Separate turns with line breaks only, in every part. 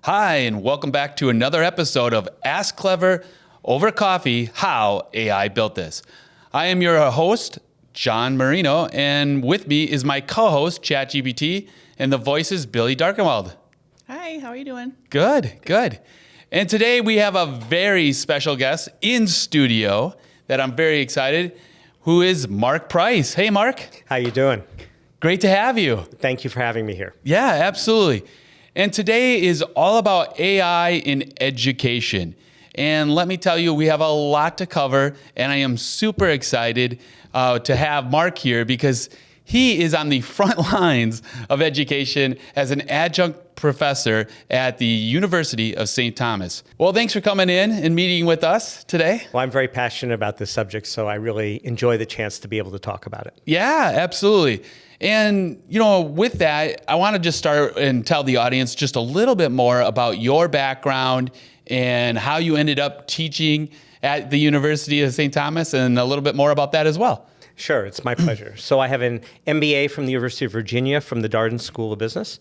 Hi, and welcome back to another episode of Ask Clever Over Coffee, How AI Built This. I am your host, John Marino, and with me is my co-host, ChatGPT, and the voice is Billie Darkenwald.
Hi, how are you doing?
Good. And today we have a very special guest in studio that I'm very excited, who is Mark Price. Hey, Mark.
How you doing?
Great to have you.
Thank you for having me here.
Yeah, absolutely. And today is all about AI in education. And let me tell you, we have a lot to cover, and I am super excited to have Mark here because he is on the front lines of education as an adjunct professor at the University of St. Thomas. Well, thanks for coming in and meeting with us today.
Well, I'm very passionate about this subject, so I really enjoy the chance to be able to talk about it.
Yeah, absolutely. And, with that, I want to just start and tell the audience just a little bit more about your background and how you ended up teaching at the University of St. Thomas and a little bit more about that as well.
Sure, it's my pleasure. So I have an MBA from the University of Virginia from the Darden School of Business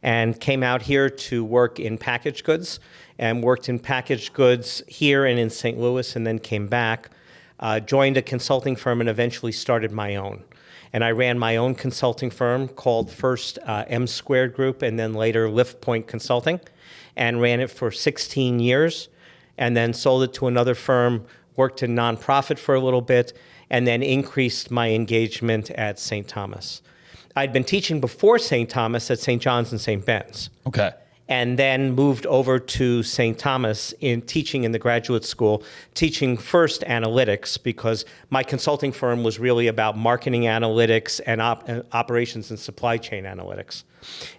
and came out here to work in packaged goods and worked in packaged goods here and in St. Louis and then came back, joined a consulting firm and eventually started my own. And I ran my own consulting firm called first M Squared Group and then later Lift Point Consulting and ran it for 16 years and then sold it to another firm, worked in nonprofit for a little bit, and then increased my engagement at St. Thomas. I'd been teaching before St. Thomas at St. John's and St. Ben's.
Okay.
And then moved over to St. Thomas in teaching in the graduate school, teaching first analytics because my consulting firm was really about marketing analytics and operations and supply chain analytics.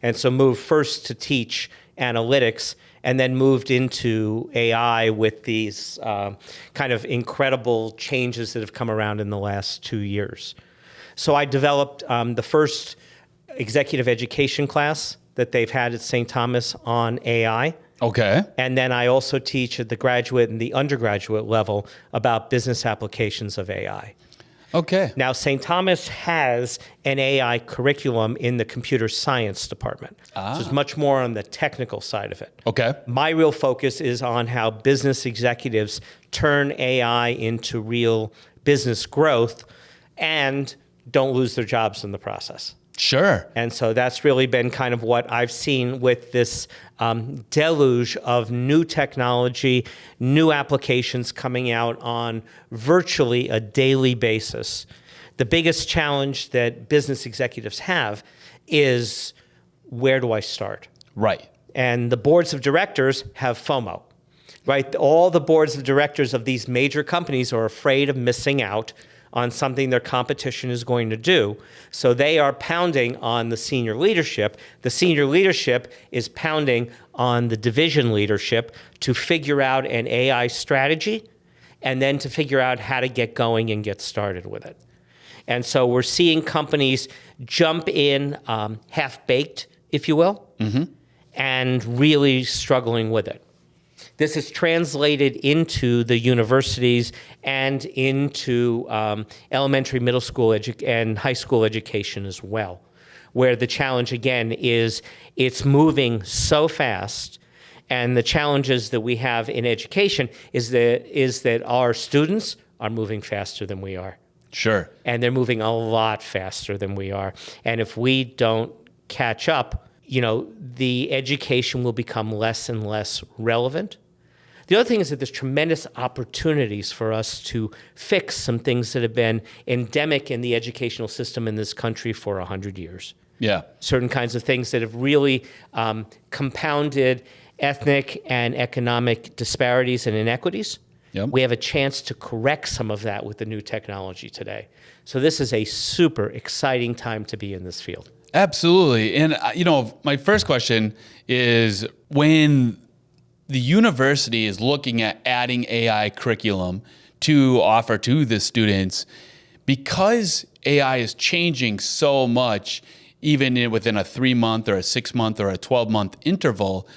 And so moved first to teach analytics and then moved into AI with these kind of incredible changes that have come around in the last 2 years. So I developed the first executive education class that they've had at St. Thomas on AI.
Okay.
And then I also teach at the graduate and the undergraduate level about business applications of AI.
Okay.
Now, St. Thomas has an AI curriculum in the computer science department. So it's much more on the technical side of it.
Okay.
My real focus is on how business executives turn AI into real business growth and don't lose their jobs in the process.
Sure.
And so that's really been kind of what I've seen with this deluge of new technology, new applications coming out on virtually a daily basis. The biggest challenge that business executives have is, where do I start?
Right.
And the boards of directors have FOMO, right? All the boards of directors of these major companies are afraid of missing out on something their competition is going to do. So they are pounding on the senior leadership. The senior leadership is pounding on the division leadership to figure out an AI strategy and then to figure out how to get going and get started with it. And so we're seeing companies jump in half-baked, if you will, and really struggling with it. This is translated into the universities and into elementary, middle school, and high school education as well, where the challenge, again, is it's moving so fast. And the challenges that we have in education is that our students are moving faster than we are.
Sure.
And they're moving a lot faster than we are. And if we don't catch up, the education will become less and less relevant. The other thing is that there's tremendous opportunities for us to fix some things that have been endemic in the educational system in this country for 100 years.
Yeah.
Certain kinds of things that have really compounded ethnic and economic disparities and inequities.
Yep.
We have a chance to correct some of that with the new technology today. So this is a super exciting time to be in this field.
Absolutely. And, my first question is when the university is looking at adding AI curriculum to offer to the students, because AI is changing so much, even within a 3-month or a 6-month or a 12-month interval,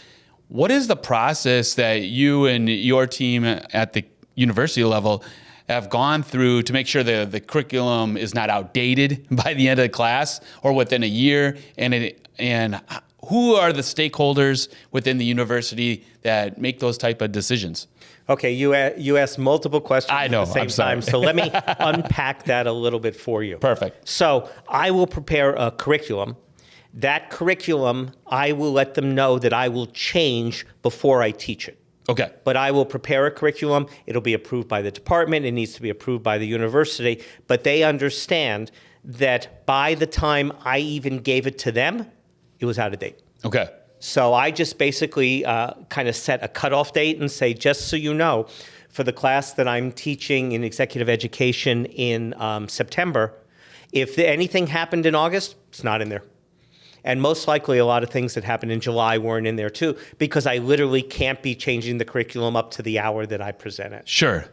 what is the process that you and your team at the university level have gone through to make sure the curriculum is not outdated by the end of the class or within a year? And who are the stakeholders within the university that make those type of decisions?
Okay, you asked multiple questions
I know,
at the same
I'm sorry.
time, so let me unpack that a little bit for you.
Perfect.
So I will prepare a curriculum. That curriculum, I will let them know that I will change before I teach it.
Okay.
But I will prepare a curriculum. It'll be approved by the department. It needs to be approved by the university. But they understand that by the time I even gave it to them, it was out of date.
Okay.
So I just basically kind of set a cutoff date and say, just so you know, for the class that I'm teaching in executive education in September, if anything happened in August, it's not in there. And most likely a lot of things that happened in July weren't in there too, because I literally can't be changing the curriculum up to the hour that I present it.
Sure.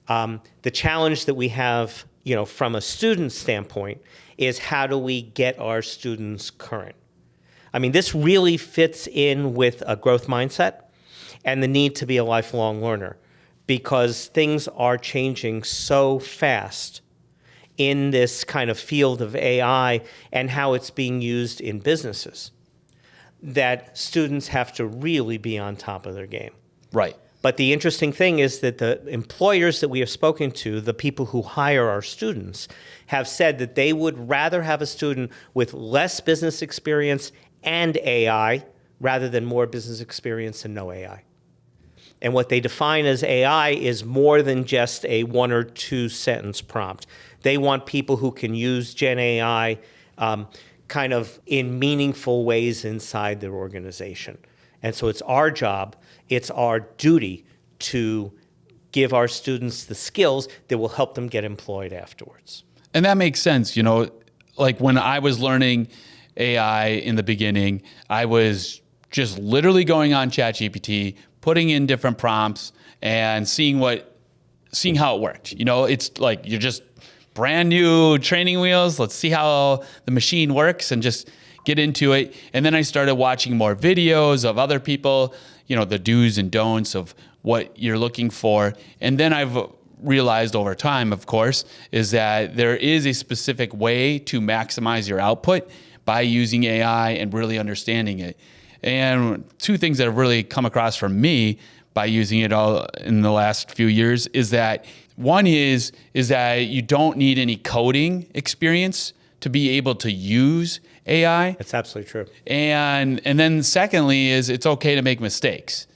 The challenge that we have, from a student standpoint is how do we get our students current? I mean, this really fits in with a growth mindset and the need to be a lifelong learner, because things are changing so fast in this kind of field of AI and how it's being used in businesses, that students have to really be on top of their game.
Right.
But the interesting thing is that the employers that we have spoken to, the people who hire our students, have said that they would rather have a student with less business experience and AI rather than more business experience and no AI. And what they define as AI is more than just a 1 or 2 sentence prompt. They want people who can use Gen AI kind of in meaningful ways inside their organization. And so it's our job, it's our duty to give our students the skills that will help them get employed afterwards.
And that makes sense. Like when I was learning AI in the beginning, I was just literally going on ChatGPT, putting in different prompts and seeing how it worked. It's like you're just brand new training wheels. Let's see how the machine works and just get into it. And then I started watching more videos of other people, the do's and don'ts of what you're looking for. And then I've realized over time, of course, is that there is a specific way to maximize your output by using AI and really understanding it. And 2 things that have really come across for me by using it all in the last few years is that one is that you don't need any coding experience to be able to use AI.
That's absolutely true.
And then secondly is it's okay to make mistakes.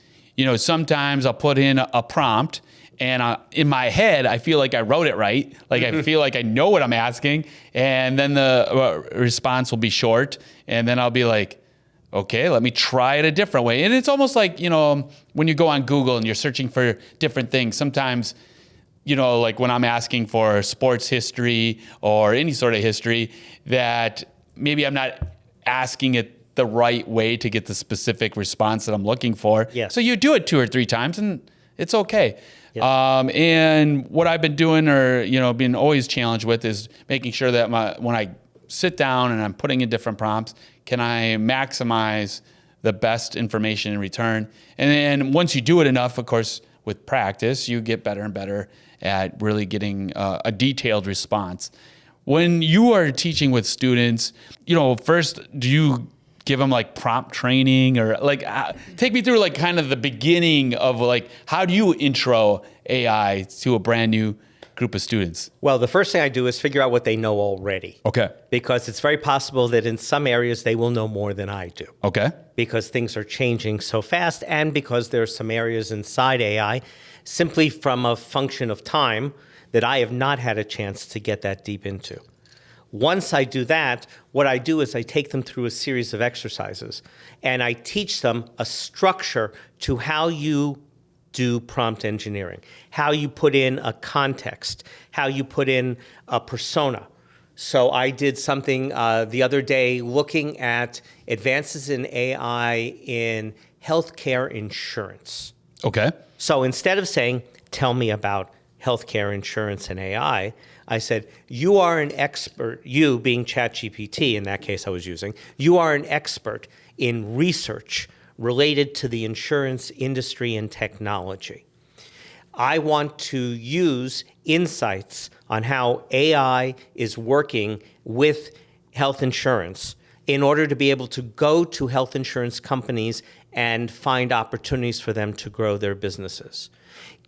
Sometimes I'll put in a prompt and in my head, I feel like I wrote it right. Like I feel like I know what I'm asking. And then the response will be short. And then I'll be like, okay, let me try it a different way. And it's almost like, when you go on Google and you're searching for different things, sometimes, like when I'm asking for sports history or any sort of history, that maybe I'm not asking it the right way to get the specific response that I'm looking for.
Yes.
So you do it 2 or 3 times and it's okay.
Yes.
And what I've been doing or, been always challenged with is making sure that when I sit down and I'm putting in different prompts, can I maximize the best information in return? And then once you do it enough, of course, with practice, you get better and better at really getting a detailed response. When you are teaching with students, first, do you give them like prompt training or take me through like kind of the beginning of like, how do you intro AI to a brand new group of students?
Well, the first thing I do is figure out what they know already.
Okay.
Because it's very possible that in some areas they will know more than I do.
Okay.
Because things are changing so fast and because there are some areas inside AI simply from a function of time that I have not had a chance to get that deep into. Once I do that, what I do is I take them through a series of exercises and I teach them a structure to how you do prompt engineering, how you put in a context, how you put in a persona. So I did something the other day looking at advances in AI in healthcare insurance.
Okay.
So instead of saying, tell me about healthcare insurance and AI, I said, you are an expert, you being ChatGPT in that case I was using, you are an expert in research related to the insurance industry and technology. I want to use insights on how AI is working with health insurance in order to be able to go to health insurance companies and find opportunities for them to grow their businesses.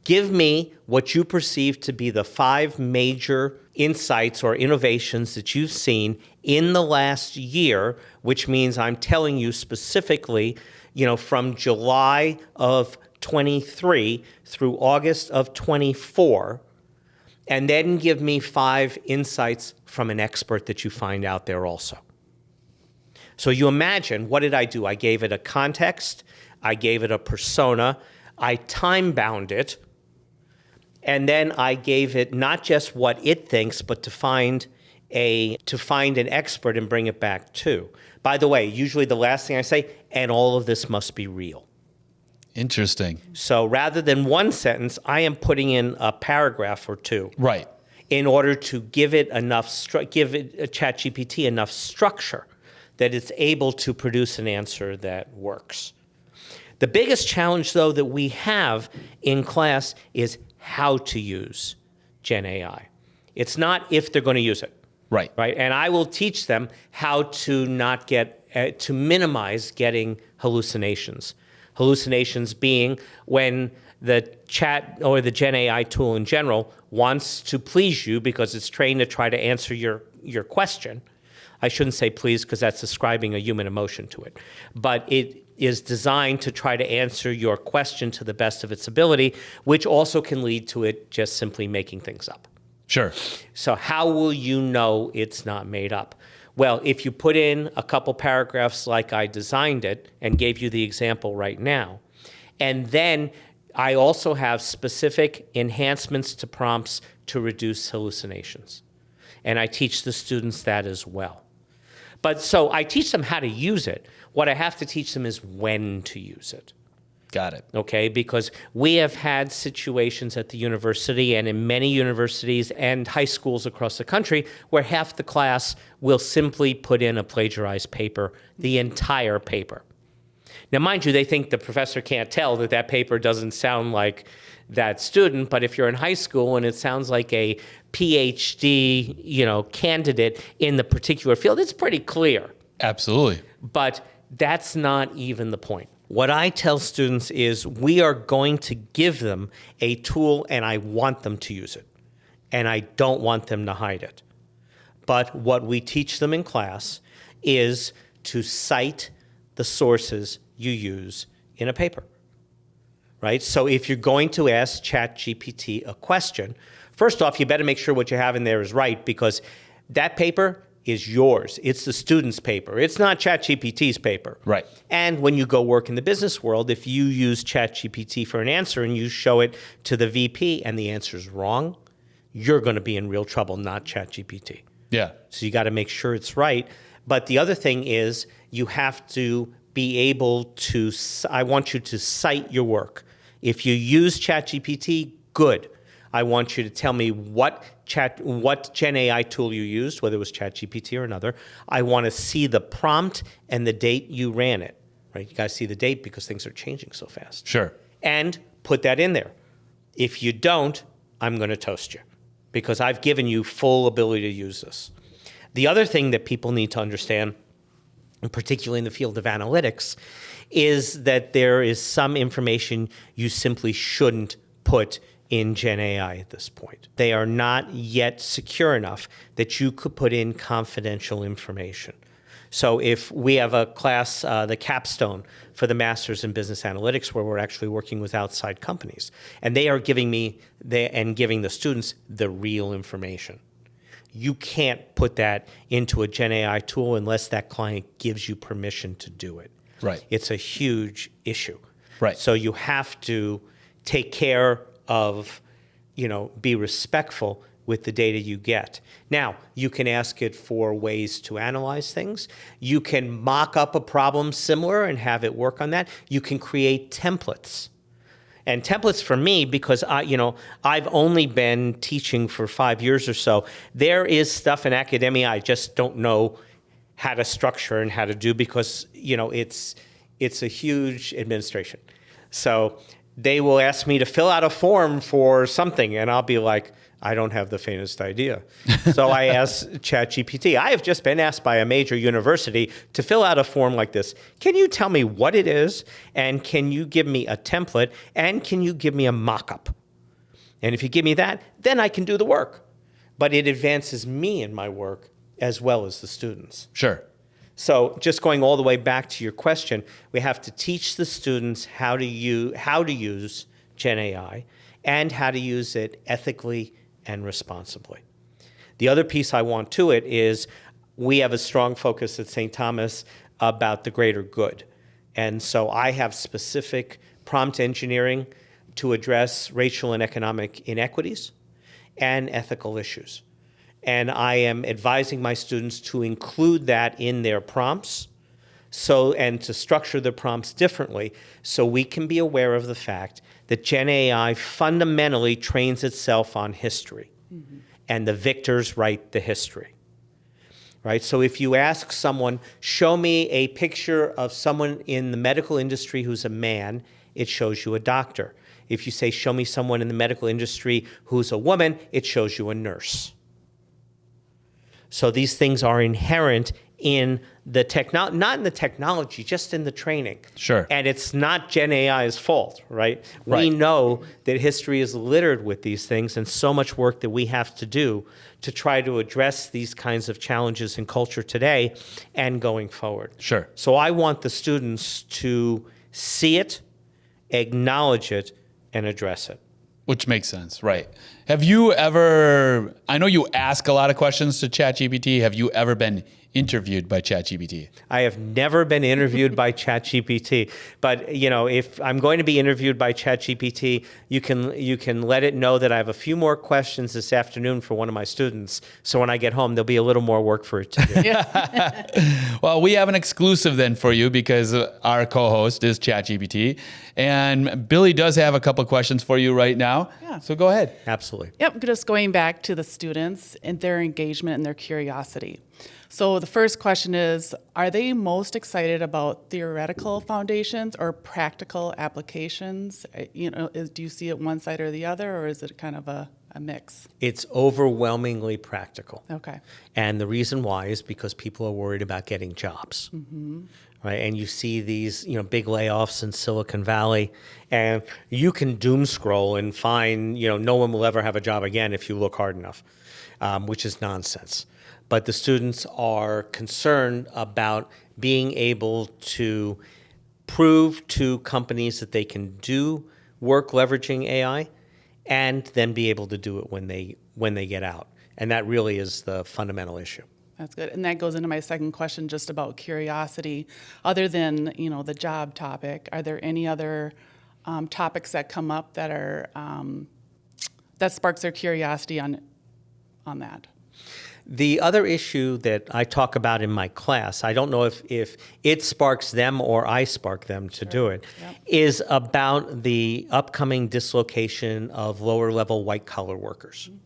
Give me what you perceive to be the 5 major insights or innovations that you've seen in the last year, which means I'm telling you specifically, from July of 23 through August of 24, and then give me 5 insights from an expert that you find out there also. So you imagine, what did I do? I gave it a context, I gave it a persona, I time-bound it, and then I gave it not just what it thinks, but to find an expert and bring it back too. By the way, usually the last thing I say, and all of this must be real.
Interesting.
So rather than one sentence, I am putting in a paragraph or 2.
Right.
In order to give it ChatGPT enough structure that it's able to produce an answer that works. The biggest challenge, though, that we have in class is how to use Gen AI. It's not if they're going to use it.
Right.
Right. And I will teach them how to not to minimize getting hallucinations. Hallucinations being when the chat or the Gen AI tool in general wants to please you because it's trained to try to answer your question. I shouldn't say please because that's ascribing a human emotion to it. But it is designed to try to answer your question to the best of its ability, which also can lead to it just simply making things up.
Sure.
So how will you know it's not made up? Well, if you put in a couple paragraphs like I designed it and gave you the example right now, and then I also have specific enhancements to prompts to reduce hallucinations. And I teach the students that as well. But so I teach them how to use it. What I have to teach them is when to use it.
Got it.
Okay, because we have had situations at the university and in many universities and high schools across the country where half the class will simply put in a plagiarized paper, the entire paper. Now, mind you, they think the professor can't tell that that paper doesn't sound like that student, but if you're in high school and it sounds like a PhD, candidate in the particular field, it's pretty clear.
Absolutely.
But that's not even the point. What I tell students is we are going to give them a tool and I want them to use it. And I don't want them to hide it. But what we teach them in class is to cite the sources you use in a paper, right? So if you're going to ask ChatGPT a question, first off, you better make sure what you have in there is right because that paper is yours. It's the student's paper. It's not ChatGPT's paper.
Right.
And when you go work in the business world, if you use ChatGPT for an answer and you show it to the VP and the answer is wrong, you're going to be in real trouble, not ChatGPT.
Yeah.
So you got to make sure it's right. But the other thing is you have to be able to, I want you to cite your work. If you use ChatGPT, good. I want you to tell me what Gen AI tool you used, whether it was ChatGPT or another. I want to see the prompt and the date you ran it, right? You got to see the date because things are changing so fast.
Sure.
And put that in there. If you don't, I'm going to toast you because I've given you full ability to use this. The other thing that people need to understand, and particularly in the field of analytics, is that there is some information you simply shouldn't put in Gen AI at this point. They are not yet secure enough that you could put in confidential information. So if we have a class, the capstone for the Masters in Business Analytics, where we're actually working with outside companies, and they are giving me and giving the students the real information. You can't put that into a Gen AI tool unless that client gives you permission to do it.
Right.
It's a huge issue.
Right.
So you have to take care of, be respectful with the data you get. Now, you can ask it for ways to analyze things. You can mock up a problem similar and have it work on that. You can create templates. And templates for me, because I've only been teaching for 5 years or so, there is stuff in academia I just don't know how to structure and how to do because, it's a huge administration. So they will ask me to fill out a form for something, and I'll be like, I don't have the faintest idea. So I asked ChatGPT. I have just been asked by a major university to fill out a form like this. Can you tell me what it is? And can you give me a template? And can you give me a mock-up? And if you give me that, then I can do the work. But it advances me in my work as well as the students.
Sure.
So just going all the way back to your question, we have to teach the students how to use Gen AI and how to use it ethically and responsibly. The other piece I want to it is we have a strong focus at St. Thomas about the greater good. And so I have specific prompt engineering to address racial and economic inequities and ethical issues. And I am advising my students to include that in their prompts and to structure the prompts differently so we can be aware of the fact that Gen AI fundamentally trains itself on history. Mm-hmm. And the victors write the history. Right? So if you ask someone, show me a picture of someone in the medical industry who's a man, it shows you a doctor. If you say, show me someone in the medical industry who's a woman, it shows you a nurse. So these things are inherent in the not in the technology, just in the training.
Sure.
And it's not Gen AI's fault, right?
Right.
We know that history is littered with these things and so much work that we have to do to try to address these kinds of challenges in culture today and going forward.
Sure.
So I want the students to see it, acknowledge it, and address it.
Which makes sense, right. Have you ever, I know you ask a lot of questions to ChatGPT. Have you ever been interviewed by ChatGPT?
I have never been interviewed by ChatGPT, but if I'm going to be interviewed by ChatGPT, you can let it know that I have a few more questions this afternoon for one of my students. So when I get home, there'll be a little more work for it to do.
Well, we have an exclusive then for you because our co-host is ChatGPT, and Billy does have a couple of questions for you right now.
Yeah.
So go ahead.
Absolutely.
Yep, just going back to the students and their engagement and their curiosity. So the first question is, are they most excited about theoretical foundations or practical applications? Do you see it one side or the other, or is it kind of a mix?
It's overwhelmingly practical.
Okay.
And the reason why is because people are worried about getting jobs. Mm-hmm. Right? And you see these big layoffs in Silicon Valley, and you can doom scroll and find no one will ever have a job again if you look hard enough, which is nonsense. But the students are concerned about being able to prove to companies that they can do work leveraging AI and then be able to do it when they get out. And that really is the fundamental issue.
That's good. And that goes into my second question just about curiosity. Other than, the job topic, are there any other topics that come up that are that sparks their curiosity on that?
The other issue that I talk about in my class, I don't know if it sparks them or I spark them to do it, is about the upcoming dislocation of lower-level white-collar workers. Mm-hmm.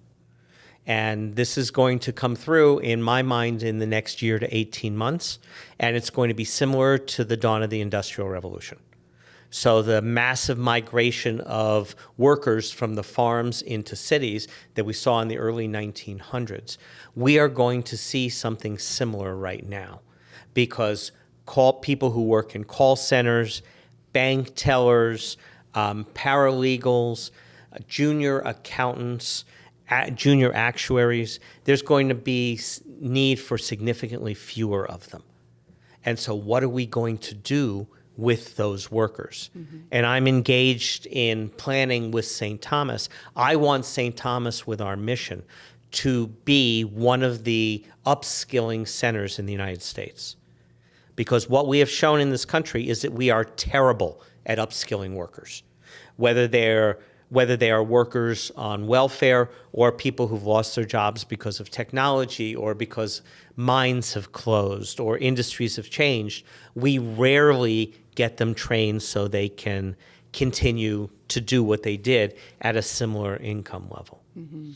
And this is going to come through, in my mind, in the next year to 18 months, and it's going to be similar to the dawn of the Industrial Revolution. So the massive migration of workers from the farms into cities that we saw in the early 1900s, we are going to see something similar right now because people who work in call centers, bank tellers, paralegals, junior accountants, junior actuaries, there's going to be need for significantly fewer of them. And so what are we going to do with those workers? Mm-hmm. And I'm engaged in planning with St. Thomas. I want St. Thomas with our mission to be one of the upskilling centers in the United States. Because what we have shown in this country is that we are terrible at upskilling workers, whether they are workers on welfare or people who've lost their jobs because of technology or because mines have closed or industries have changed. We rarely get them trained so they can continue to do what they did at a similar income level. Mm-hmm.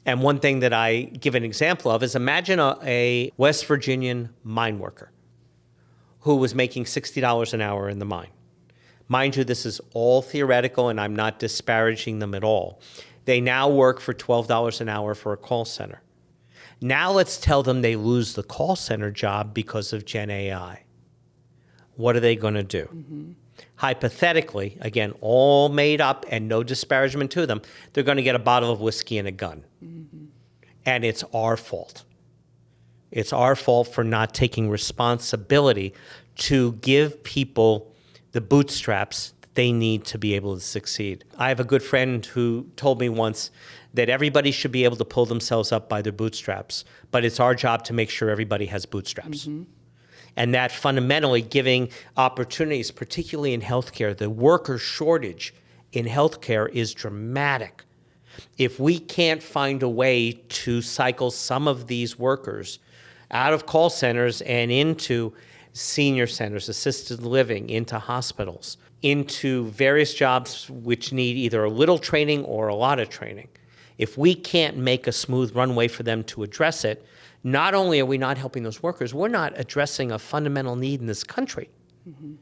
And one thing that I give an example of is imagine a West Virginian mine worker who was making $60 an hour in the mine. Mind you, this is all theoretical, and I'm not disparaging them at all. They now work for $12 an hour for a call center. Now let's tell them they lose the call center job because of Gen AI. What are they going to do? Mm-hmm. Hypothetically, again, all made up and no disparagement to them, they're going to get a bottle of whiskey and a gun. Mm-hmm. And it's our fault. It's our fault for not taking responsibility to give people the bootstraps they need to be able to succeed. I have a good friend who told me once that everybody should be able to pull themselves up by their bootstraps, but it's our job to make sure everybody has bootstraps. Mm-hmm. And that fundamentally giving opportunities, particularly in healthcare, the worker shortage in healthcare is dramatic. If we can't find a way to cycle some of these workers out of call centers and into senior centers, assisted living, into hospitals, into various jobs which need either a little training or a lot of training, if we can't make a smooth runway for them to address it, not only are we not helping those workers, we're not addressing a fundamental need in this country. Mm-hmm.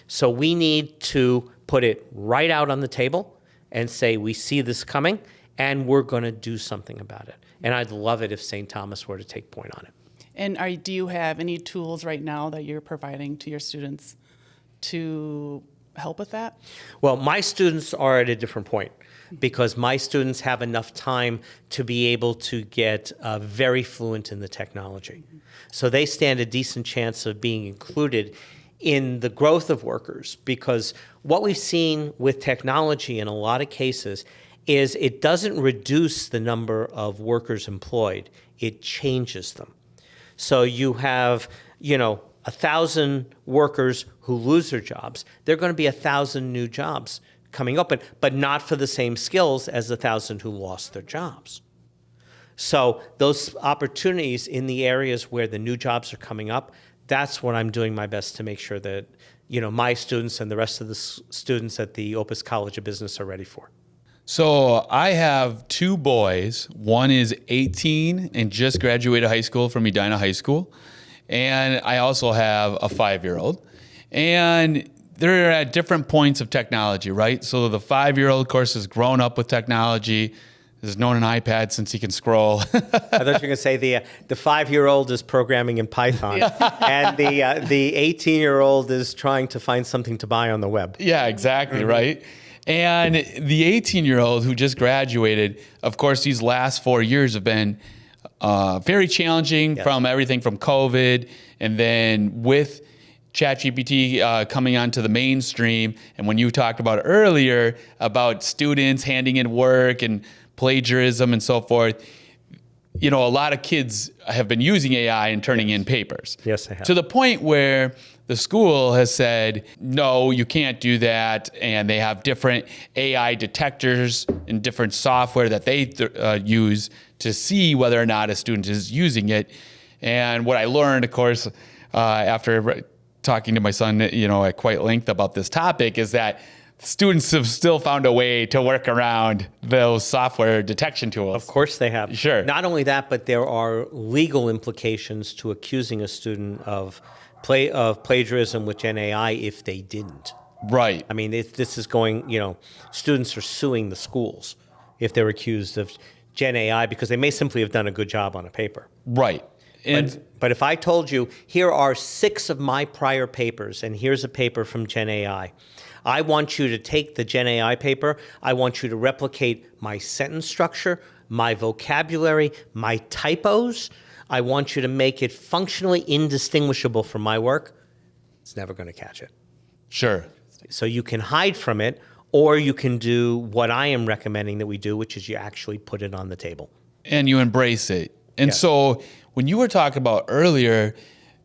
So we need to put it right out on the table and say, we see this coming, and we're going to do something about it. And I'd love it if St. Thomas were to take point on it.
And do you have any tools right now that you're providing to your students to help with that?
Well, my students are at a different point because my students have enough time to be able to get very fluent in the technology. Mm-hmm. So they stand a decent chance of being included in the growth of workers, because what we've seen with technology in a lot of cases is it doesn't reduce the number of workers employed, it changes them. So you have, 1,000 workers who lose their jobs. There are going to be 1,000 new jobs coming open, but not for the same skills as the 1,000 who lost their jobs. So those opportunities in the areas where the new jobs are coming up, that's what I'm doing my best to make sure that, my students and the rest of the students at the Opus College of Business are ready for.
So I have two boys. One is 18 and just graduated high school from Edina High School. And I also have a 5-year-old. And they're at different points of technology, right? So the 5-year-old, of course, has grown up with technology, has known an iPad since he can scroll.
I thought you were going to say the 5-year-old is programming in Python, and the 18-year-old is trying to find something to buy on the web.
Yeah, exactly, right? And the 18-year-old who just graduated, of course, these last 4 years have been very challenging. Yes. From everything from COVID, and then with ChatGPT coming onto the mainstream. And when you talked about earlier about students handing in work and plagiarism and so forth, a lot of kids have been using AI and turning in papers.
Yes, they have.
To the point where the school has said, no, you can't do that. And they have different AI detectors and different software that they use to see whether or not a student is using it. And what I learned, of course, after talking to my son, at quite length about this topic, is that students have still found a way to work around those software detection tools.
Of course they have.
Sure.
Not only that, but there are legal implications to accusing a student of plagiarism with Gen AI if they didn't.
Right.
I mean, this is going, students are suing the schools if they're accused of Gen AI because they may simply have done a good job on a paper.
Right.
But if I told you, here are 6 of my prior papers, and here's a paper from Gen AI, I want you to take the Gen AI paper, I want you to replicate my sentence structure, my vocabulary, my typos, I want you to make it functionally indistinguishable from my work, it's never going to catch it.
Sure.
So you can hide from it, or you can do what I am recommending that we do, which is you actually put it on the table.
And you embrace it. And yes. So when you were talking about earlier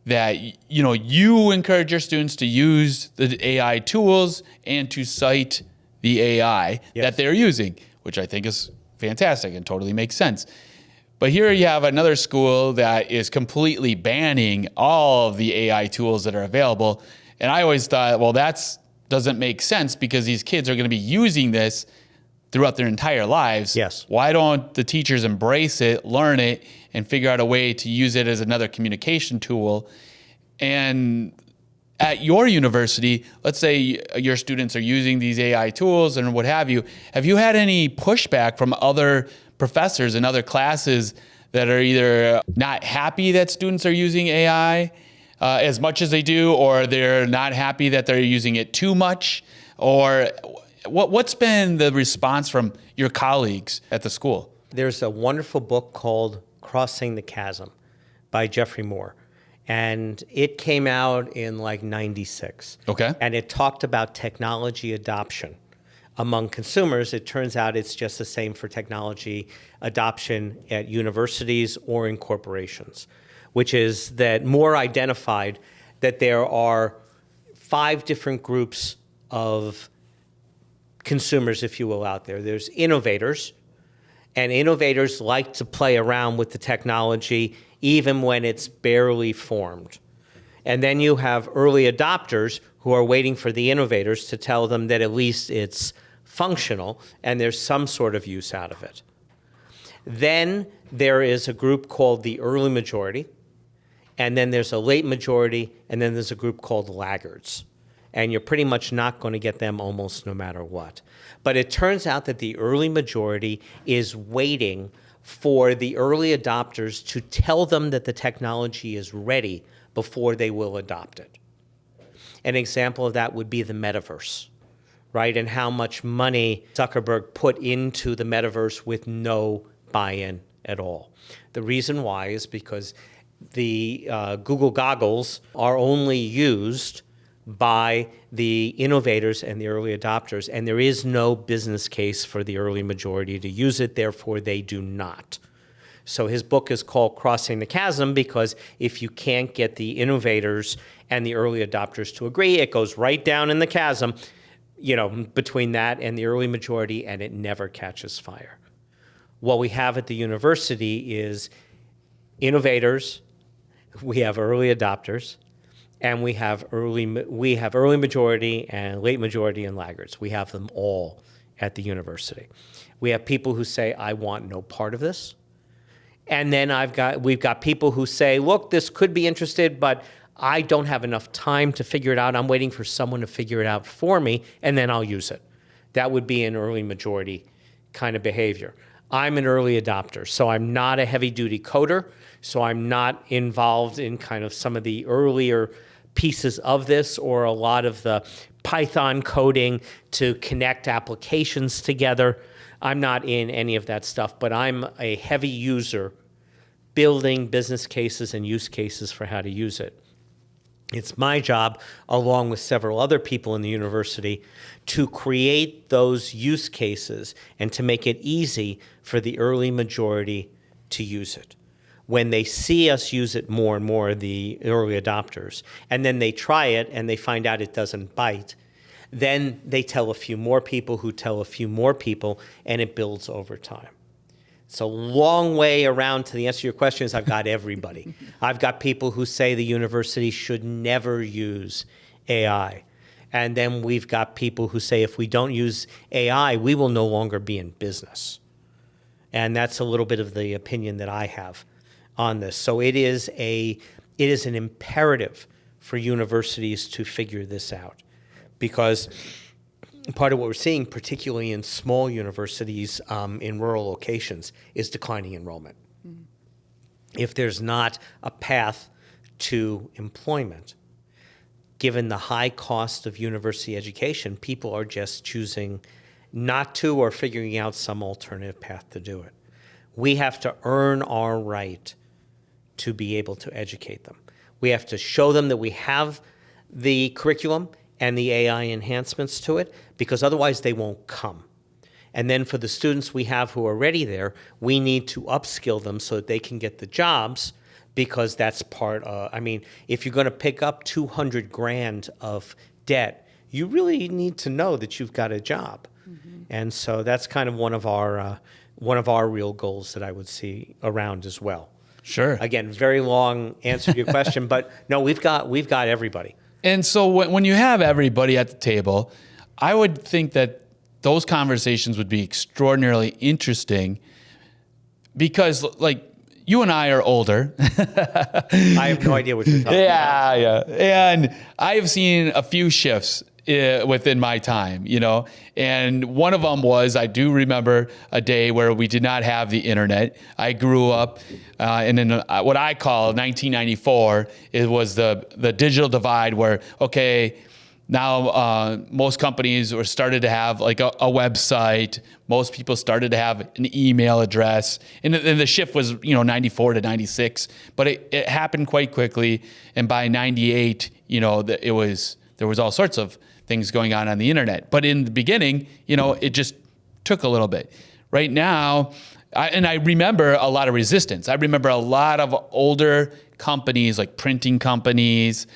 that, you encourage your students to use the AI tools and to cite the AI yes. that they're using, which I think is fantastic and totally makes sense. But here you have another school that is completely banning all of the AI tools that are available. And I always thought, well, that doesn't make sense because these kids are going to be using this throughout their entire lives.
Yes.
Why don't the teachers embrace it, learn it, and figure out a way to use it as another communication tool? And at your university, let's say your students are using these AI tools and what have you had any pushback from other professors in other classes that are either not happy that students are using AI as much as they do, or they're not happy that they're using it too much? Or what's been the response from your colleagues at the school?
There's a wonderful book called Crossing the Chasm by Jeffrey Moore. And it came out in like 96.
Okay.
And it talked about technology adoption among consumers. It turns out it's just the same for technology adoption at universities or in corporations, which is that Moore identified that there are 5 different groups of consumers, if you will, out there. There's innovators, and innovators like to play around with the technology even when it's barely formed. And then you have early adopters who are waiting for the innovators to tell them that at least it's functional and there's some sort of use out of it. Then there is a group called the early majority, and then there's a late majority, and then there's a group called laggards. And you're pretty much not going to get them almost no matter what. But it turns out that the early majority is waiting for the early adopters to tell them that the technology is ready before they will adopt it. An example of that would be the metaverse, right? And how much money Zuckerberg put into the metaverse with no buy-in at all. The reason why is because the Google goggles are only used by the innovators and the early adopters, and there is no business case for the early majority to use it, therefore they do not. So his book is called Crossing the Chasm, because if you can't get the innovators and the early adopters to agree, it goes right down in the chasm, between that and the early majority, and it never catches fire. What we have at the university is innovators, we have early adopters, and we have early majority and late majority and laggards. We have them all at the university. We have people who say, I want no part of this. And then we've got people who say, look, this could be interested, but I don't have enough time to figure it out. I'm waiting for someone to figure it out for me, and then I'll use it. That would be an early majority kind of behavior. I'm an early adopter, so I'm not a heavy-duty coder, so I'm not involved in kind of some of the earlier pieces of this or a lot of the Python coding to connect applications together. I'm not in any of that stuff, but I'm a heavy user building business cases and use cases for how to use it. It's my job, along with several other people in the university, to create those use cases and to make it easy for the early majority to use it. When they see us use it more and more, the early adopters, and then they try it and they find out it doesn't bite, then they tell a few more people who tell a few more people, and it builds over time. It's a long way around to the answer to your question is I've got everybody. I've got people who say the university should never use AI. And then we've got people who say if we don't use AI, we will no longer be in business. And that's a little bit of the opinion that I have on this. So it is an imperative for universities to figure this out, because part of what we're seeing, particularly in small universities in rural locations, is declining enrollment. Mm-hmm. If there's not a path to employment, given the high cost of university education, people are just choosing not to or figuring out some alternative path to do it. We have to earn our right to be able to educate them. We have to show them that we have the curriculum and the AI enhancements to it, because otherwise they won't come. And then for the students we have who are already there, we need to upskill them so that they can get the jobs, because that's part of, if you're going to pick up $200,000 of debt, you really need to know that you've got a job. Mm-hmm. And so that's kind of one of our real goals that I would see around as well.
Sure.
Again, very long answer to your question, but no, we've got everybody.
And so when you have everybody at the table, I would think that those conversations would be extraordinarily interesting, because you and I are older.
I have no idea what you're talking about.
Yeah. And I've seen a few shifts within my time, and one of them was, I do remember a day where we did not have the internet. I grew up in what I call 1994. It was the digital divide where, okay, now most companies were started to have like a website. Most people started to have an email address, and the shift was 94 to 96, but it happened quite quickly. And by 98, there was all sorts of things going on the internet. But in the beginning, it just took a little bit. Right now, I remember a lot of resistance. I remember a lot of older companies like printing companies,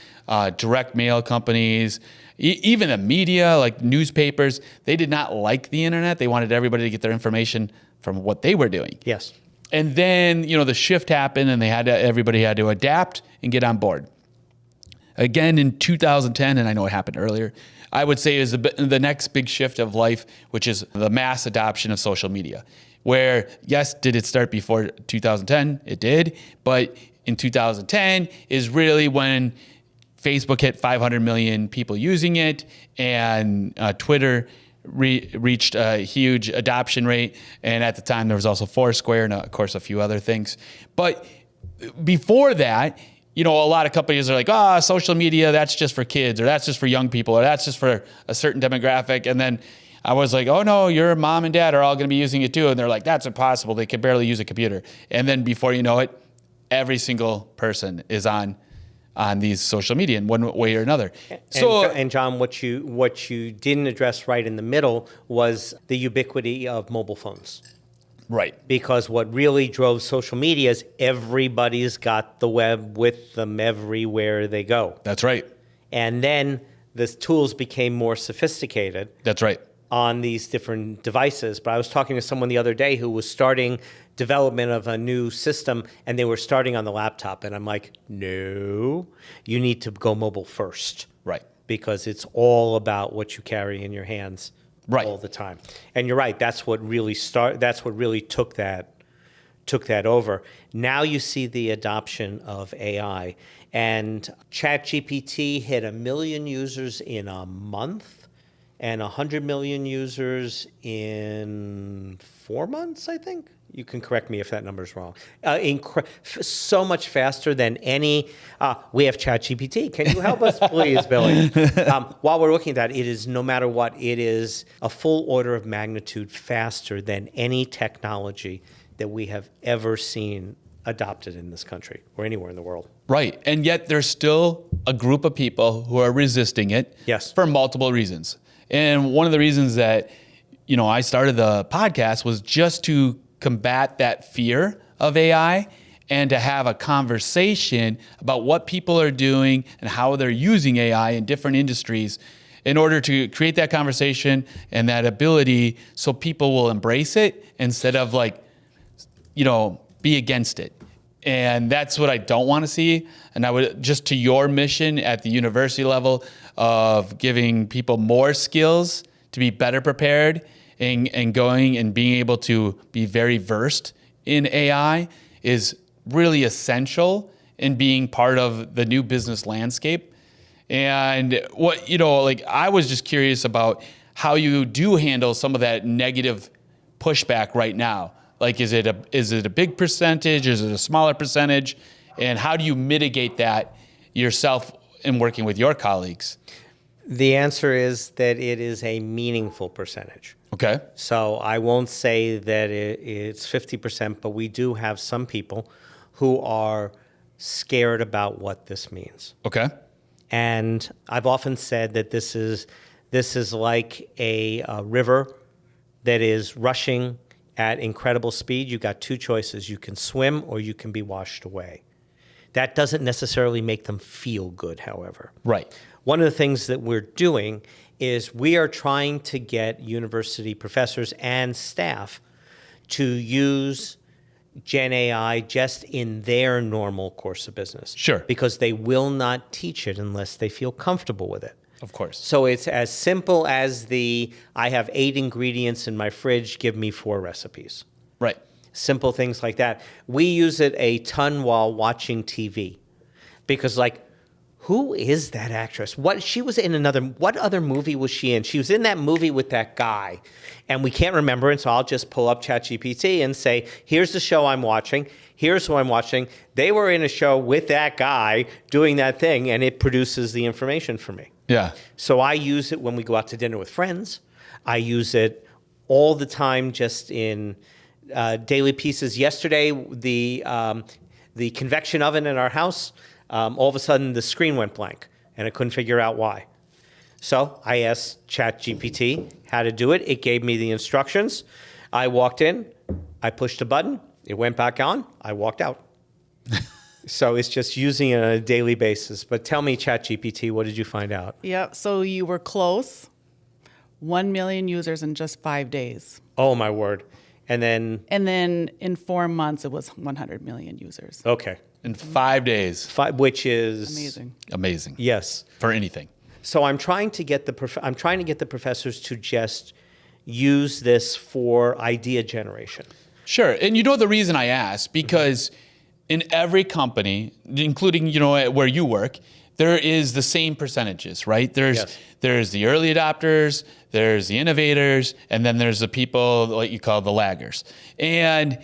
direct mail companies, even the media, like newspapers. They did not like the internet. They wanted everybody to get their information from what they were doing.
Yes.
And then, the shift happened, and everybody had to adapt and get on board. Again, in 2010, and I know it happened earlier, I would say is the next big shift of life, which is the mass adoption of social media. Where, yes, did it start before 2010? It did. But in 2010 is really when Facebook hit 500 million people using it, and Twitter reached a huge adoption rate. And at the time, there was also Foursquare and, of course, a few other things. But before that, a lot of companies are like, social media, that's just for kids, or that's just for young people, or that's just for a certain demographic. And then I was like, oh no, your mom and dad are all going to be using it too. And they're like, that's impossible. They can barely use a computer. And then before you know it, every single person is on these social media in one way or another.
And John, what you didn't address right in the middle was the ubiquity of mobile phones.
Right.
Because what really drove social media is everybody's got the web with them everywhere they go.
That's right.
And then the tools became more sophisticated.
That's right.
On these different devices. But I was talking to someone the other day who was starting development of a new system, and they were starting on the laptop. And I'm like, no, you need to go mobile first.
Right.
Because it's all about what you carry in your hands. Right. All the time. And you're right, that's what really took that over. Now you see the adoption of AI, and ChatGPT hit 1 million users in a month and 100 million users in 4 months, I think. You can correct me if that number's wrong. So much faster than any. We have ChatGPT. Can you help us, please, Billy? While we're looking at that, it is, no matter what, it is a full order of magnitude faster than any technology that we have ever seen adopted in this country or anywhere in the world.
Right. And yet there's still a group of people who are resisting it.
Yes.
For multiple reasons. And one of the reasons that, I started the podcast was just to combat that fear of AI and to have a conversation about what people are doing and how they're using AI in different industries in order to create that conversation and that ability so people will embrace it instead of be against it. And that's what I don't want to see. And I would, just to your mission at the university level of giving people more skills to be better prepared and going and being able to be very versed in AI is really essential in being part of the new business landscape. And I was just curious about how you do handle some of that negative pushback right now. Is it a big percentage? Is it a smaller percentage? And how do you mitigate that yourself in working with your colleagues?
The answer is that it is a meaningful percentage.
Okay.
So I won't say that it's 50%, but we do have some people who are scared about what this means.
Okay.
And I've often said that this is like a river that is rushing at incredible speed. You've got two choices. You can swim or you can be washed away. That doesn't necessarily make them feel good, however.
Right.
One of the things that we're doing is we are trying to get university professors and staff to use Gen AI just in their normal course of business.
Sure.
Because they will not teach it unless they feel comfortable with it.
Of course.
So it's as simple as I have 8 ingredients in my fridge, give me 4 recipes.
Right.
simple things like that. We use it a ton while watching TV because, like, who is that actress? What other movie was she in? She was in that movie with that guy, and we can't remember, and so I'll just pull up ChatGPT and say, here's the show I'm watching. Here's who I'm watching. They were in a show with that guy doing that thing, and it produces the information for me.
Yeah.
So I use it when we go out to dinner with friends. I use it all the time just in daily pieces. Yesterday, the convection oven in our house, all of a sudden the screen went blank, and I couldn't figure out why. So I asked ChatGPT how to do it. It gave me the instructions. I walked in, I pushed a button, it went back on, I walked out. So it's just using it on a daily basis. But tell me, ChatGPT, what did you find out?
Yeah, so you were close. 1 million users in just 5 days.
Oh, my word. And then,
in 4 months, it was 100 million users.
okay.
In 5 days.
Which is
Amazing.
Amazing.
Yes.
For anything.
So I'm trying to get the professors to just use this for idea generation.
Sure. And you know the reason I ask, because in every company, including, where you work, there is the same percentages, right? There's the early adopters, there's the innovators, and then there's the people like you call the laggers. And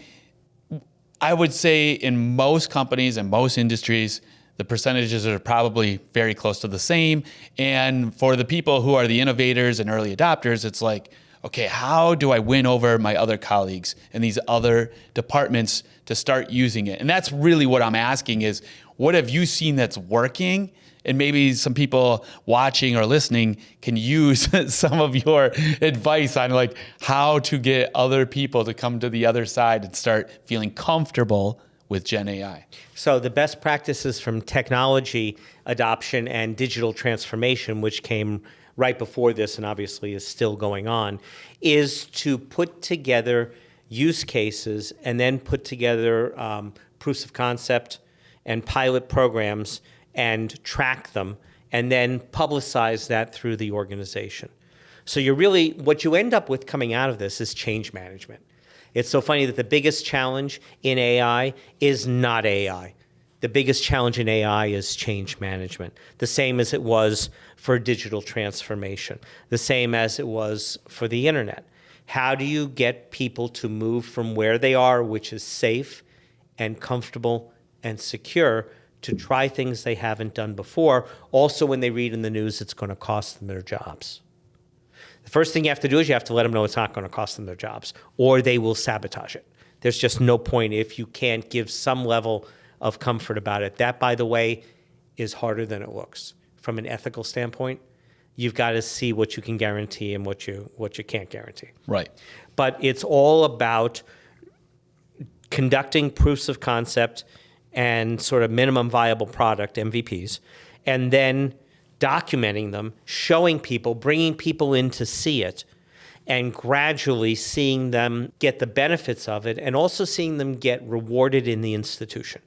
I would say in most companies and most industries, the percentages are probably very close to the same. And for the people who are the innovators and early adopters, it's like, okay, how do I win over my other colleagues in these other departments to start using it? And that's really what I'm asking is, what have you seen that's working? And maybe some people watching or listening can use some of your advice on like how to get other people to come to the other side and start feeling comfortable with Gen AI.
So the best practices from technology adoption and digital transformation, which came right before this and obviously is still going on, is to put together use cases and then put together proofs of concept and pilot programs and track them and then publicize that through the organization. So what you end up with coming out of this is change management. It's so funny that the biggest challenge in AI is not AI. The biggest challenge in AI is change management, the same as it was for digital transformation, the same as it was for the internet. How do you get people to move from where they are, which is safe and comfortable and secure, to try things they haven't done before? Also, when they read in the news, it's going to cost them their jobs. The first thing you have to do is you have to let them know it's not going to cost them their jobs, or they will sabotage it. There's just no point if you can't give some level of comfort about it. That, by the way, is harder than it looks. From an ethical standpoint, you've got to see what you can guarantee and what you can't guarantee.
Right.
But it's all about conducting proofs of concept and sort of minimum viable product, MVPs, and then documenting them, showing people, bringing people in to see it, and gradually seeing them get the benefits of it and also seeing them get rewarded in the institution,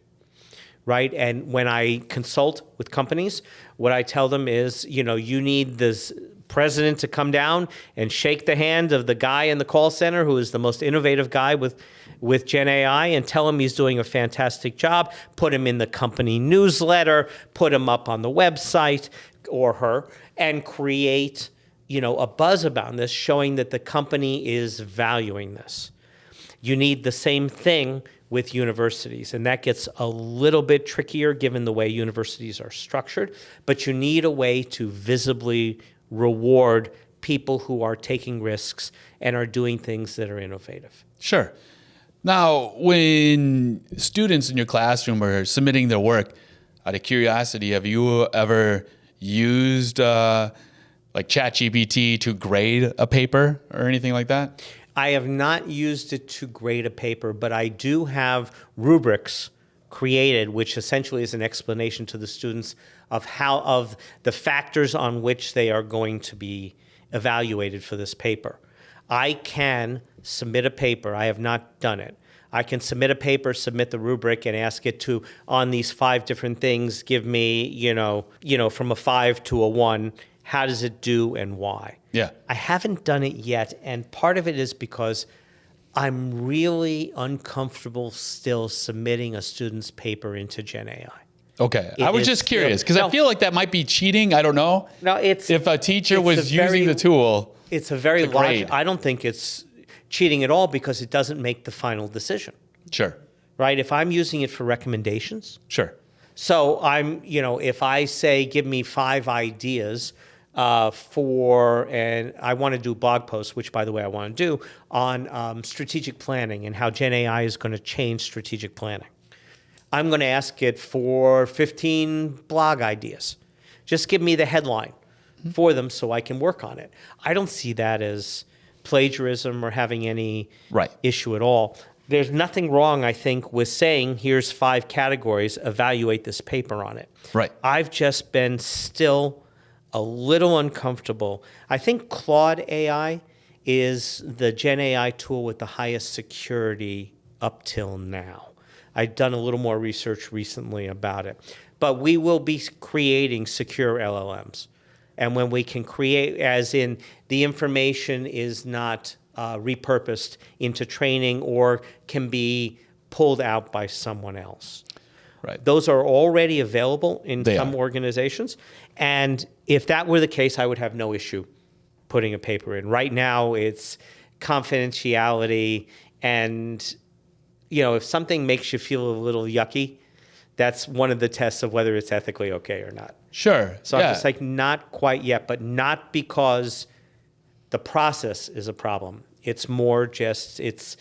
right? And when I consult with companies, what I tell them is, you need this president to come down and shake the hand of the guy in the call center who is the most innovative guy with Gen AI and tell him he's doing a fantastic job, put him in the company newsletter, put him up on the website or her, and create, a buzz about this, showing that the company is valuing this. You need the same thing with universities, and that gets a little bit trickier given the way universities are structured, but you need a way to visibly reward people who are taking risks and are doing things that are innovative.
Sure. Now, when students in your classroom are submitting their work, out of curiosity, have you ever used like ChatGPT to grade a paper or anything like that?
I have not used it to grade a paper, but I do have rubrics created, which essentially is an explanation to the students of the factors on which they are going to be evaluated for this paper. I can submit a paper. I have not done it. I can submit a paper, submit the rubric, and ask it to, on these 5 different things, give me, from a 5 to a 1, how does it do and why?
Yeah.
I haven't done it yet, and part of it is because I'm really uncomfortable still submitting a student's paper into Gen AI.
Okay. I was just curious because
no.
I feel like that might be cheating. I don't know.
No, it's
if a teacher was using
very-
the tool.
It's a very
to grade.
I don't think it's cheating at all because it doesn't make the final decision,
Sure.
right? If I'm using it for recommendations,
Sure.
so if I say, give me 5 ideas and I want to do blog posts, which by the way I want to do, on strategic planning and how Gen AI is going to change strategic planning. I'm going to ask it for 15 blog ideas. Just give me the headline for them so I can work on it. I don't see that as plagiarism or having any issue at all. There's nothing wrong, I think, with saying, here's 5 categories, evaluate this paper on it.
Right.
I've just been still a little uncomfortable. I think Claude AI is the Gen AI tool with the highest security up till now. I've done a little more research recently about it. But we will be creating secure LLMs. And when we can create, as in the information is not repurposed into training or can be pulled out by someone else.
Right.
Those are already available in
They
some
are.
organizations. And if that were the case, I would have no issue putting a paper in. Right now, it's confidentiality. And, if something makes you feel a little yucky, that's one of the tests of whether it's ethically okay or not.
Sure.
So I'm just like, not quite yet, but not because the process is a problem. It's more just, it's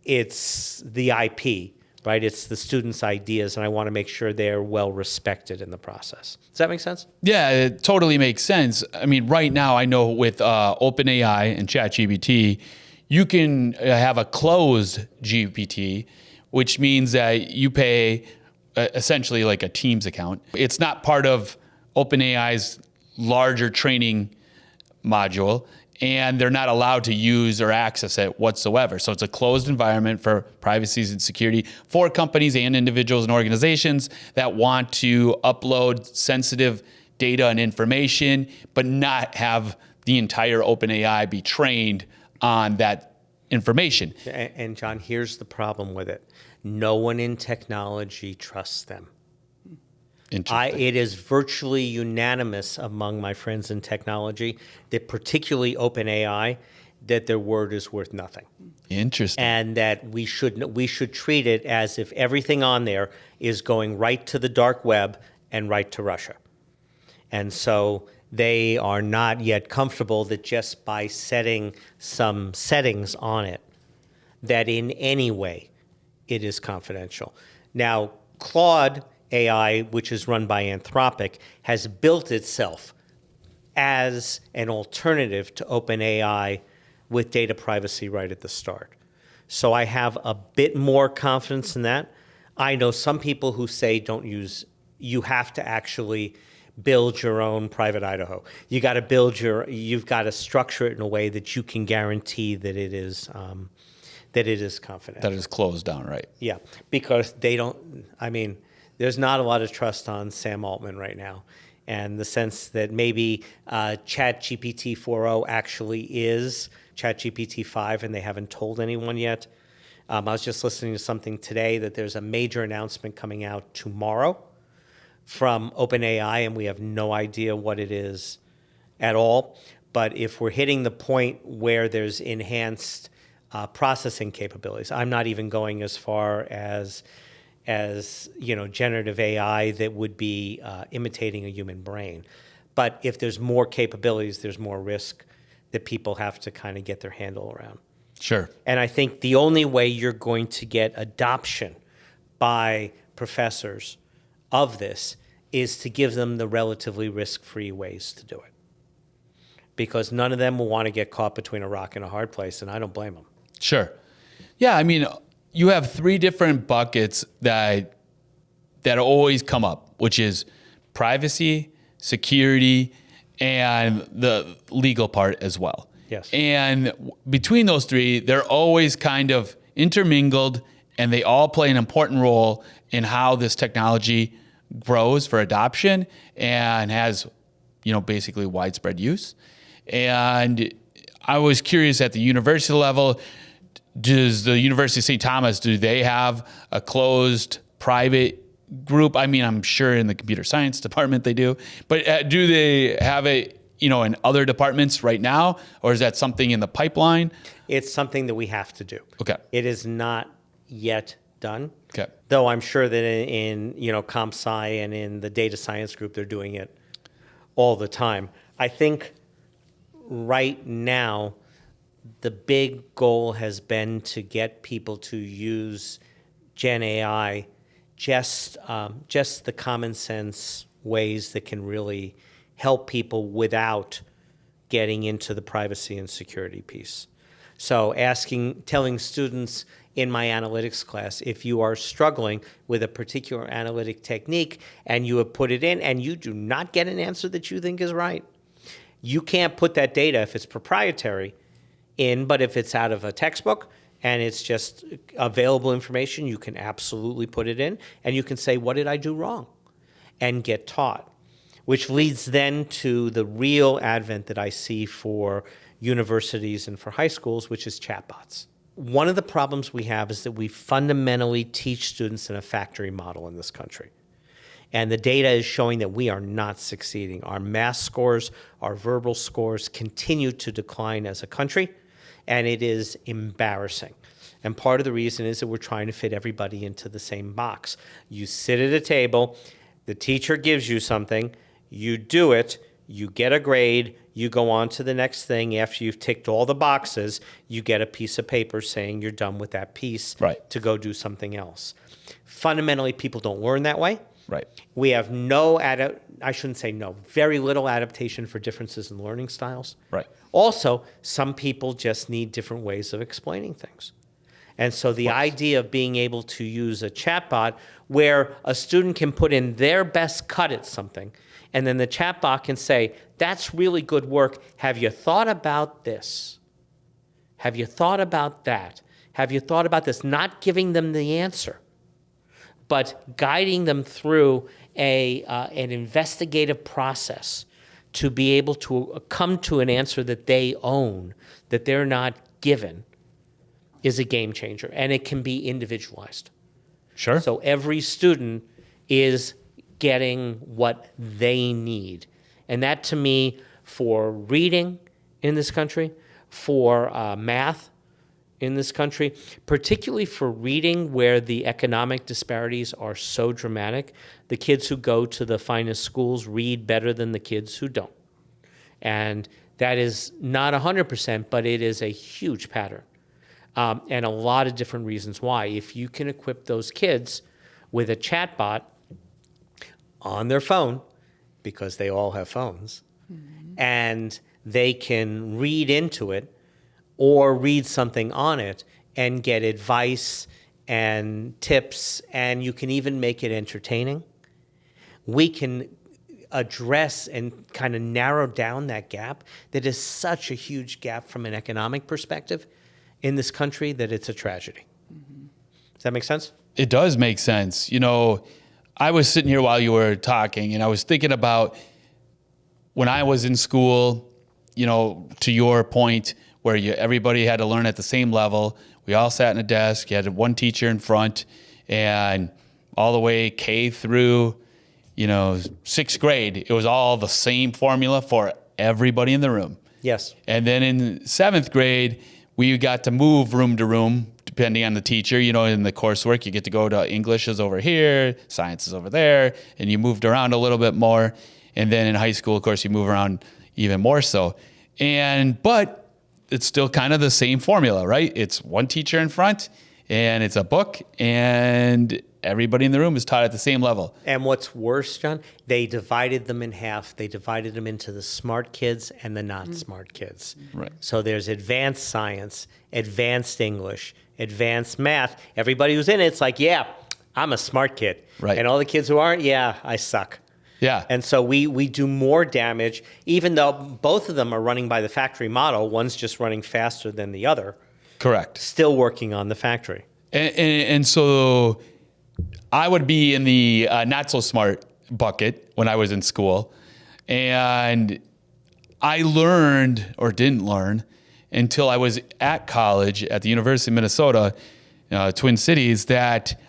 the IP, right? It's the students' ideas, and I want to make sure they're well respected in the process. Does that make sense?
Yeah, it totally makes sense. I mean, right now, I know with OpenAI and ChatGPT, you can have a closed GPT, which means that you pay essentially like a Teams account. It's not part of OpenAI's larger training module, and they're not allowed to use or access it whatsoever. So it's a closed environment for privacy and security for companies and individuals and organizations that want to upload sensitive data and information, but not have the entire OpenAI be trained on that information.
And John, here's the problem with it. No one in technology trusts them.
Interesting.
It is virtually unanimous among my friends in technology, that particularly OpenAI, that their word is worth nothing.
Interesting.
And that we should treat it as if everything on there is going right to the dark web and right to Russia. And so they are not yet comfortable that just by setting some settings on it, that in any way it is confidential. Now, Claude AI, which is run by Anthropic, has built itself as an alternative to OpenAI with data privacy right at the start. So I have a bit more confidence in that. I know some people who say you have to actually build your own private Idaho. You've got to structure it in a way that you can guarantee that it is confidential.
That is closed down, right?
Yeah, because there's not a lot of trust on Sam Altman right now. And the sense that maybe ChatGPT 4.0 actually is ChatGPT 5 and they haven't told anyone yet. I was just listening to something today that there's a major announcement coming out tomorrow from OpenAI, and we have no idea what it is at all. But if we're hitting the point where there's enhanced processing capabilities, I'm not even going as far as generative AI that would be imitating a human brain. But if there's more capabilities, there's more risk that people have to kind of get their handle around.
Sure.
And I think the only way you're going to get adoption by professors of this is to give them the relatively risk-free ways to do it. Because none of them will want to get caught between a rock and a hard place, and I don't blame them.
Sure. Yeah, I mean, you have 3 different buckets that always come up, which is privacy, security, and the legal part as well.
Yes.
And between those 3, they're always kind of intermingled, and they all play an important role in how this technology grows for adoption and has, basically widespread use. And I was curious at the university level, does the University of St. Thomas, do they have a closed private group? I mean, I'm sure in the computer science department they do, but do they have it, in other departments right now, or is that something in the pipeline?
It's something that we have to do.
Okay.
It is not yet done.
Okay.
Though I'm sure that in comp sci and in the data science group, they're doing it all the time. I think right now, the big goal has been to get people to use Gen AI, just the common sense ways that can really help people without getting into the privacy and security piece. So telling students in my analytics class, if you are struggling with a particular analytic technique and you have put it in and you do not get an answer that you think is right, you can't put that data, if it's proprietary, in, but if it's out of a textbook and it's just available information, you can absolutely put it in and you can say, what did I do wrong? And get taught, which leads then to the real advent that I see for universities and for high schools, which is chatbots. One of the problems we have is that we fundamentally teach students in a factory model in this country. And the data is showing that we are not succeeding. Our math scores, our verbal scores continue to decline as a country, and it is embarrassing. And part of the reason is that we're trying to fit everybody into the same box. You sit at a table, the teacher gives you something, you do it, you get a grade, you go on to the next thing. After you've ticked all the boxes, you get a piece of paper saying you're done with that piece to go do something else. Fundamentally, people don't learn that way.
Right.
We have very little adaptation for differences in learning styles.
Right.
Also, some people just need different ways of explaining things. And so the idea of being able to use a chatbot where a student can put in their best cut at something, and then the chatbot can say, that's really good work. Have you thought about this? Have you thought about that? Have you thought about this? Not giving them the answer, but guiding them through an investigative process to be able to come to an answer that they own, that they're not given, is a game changer. And it can be individualized.
Sure.
So every student is getting what they need. And that, to me, for reading in this country, for math in this country, particularly for reading where the economic disparities are so dramatic, the kids who go to the finest schools read better than the kids who don't. And that is not 100%, but it is a huge pattern. And a lot of different reasons why. If you can equip those kids with a chatbot on their phone, because they all have phones, and they can read into it or read something on it and get advice and tips, and you can even make it entertaining, we can address and kind of narrow down that gap that is such a huge gap from an economic perspective in this country that it's a tragedy. Does that make sense?
It does make sense. I was sitting here while you were talking, and I was thinking about when I was in school, to your point, where everybody had to learn at the same level. We all sat in a desk. You had one teacher in front, and all the way K through, sixth grade, it was all the same formula for everybody in the room.
Yes.
And then in seventh grade, we got to move room to room, depending on the teacher. In the coursework, you get to go to English is over here, science is over there, and you moved around a little bit more. And then in high school, of course, you move around even more so. But it's still kind of the same formula, right? It's one teacher in front, and it's a book, and everybody in the room is taught at the same level.
And what's worse, John, they divided them in half. They divided them into the smart kids and the not smart kids.
Right.
So there's advanced science, advanced English, advanced math. Everybody who's in it's like, yeah, I'm a smart kid.
Right.
And all the kids who aren't, yeah, I suck.
Yeah.
And so we do more damage, even though both of them are running by the factory model. One's just running faster than the other.
Correct.
Still working on the factory.
And so I would be in the not so smart bucket when I was in school. And I learned, or didn't learn, until I was at college at the University of Minnesota, Twin Cities, that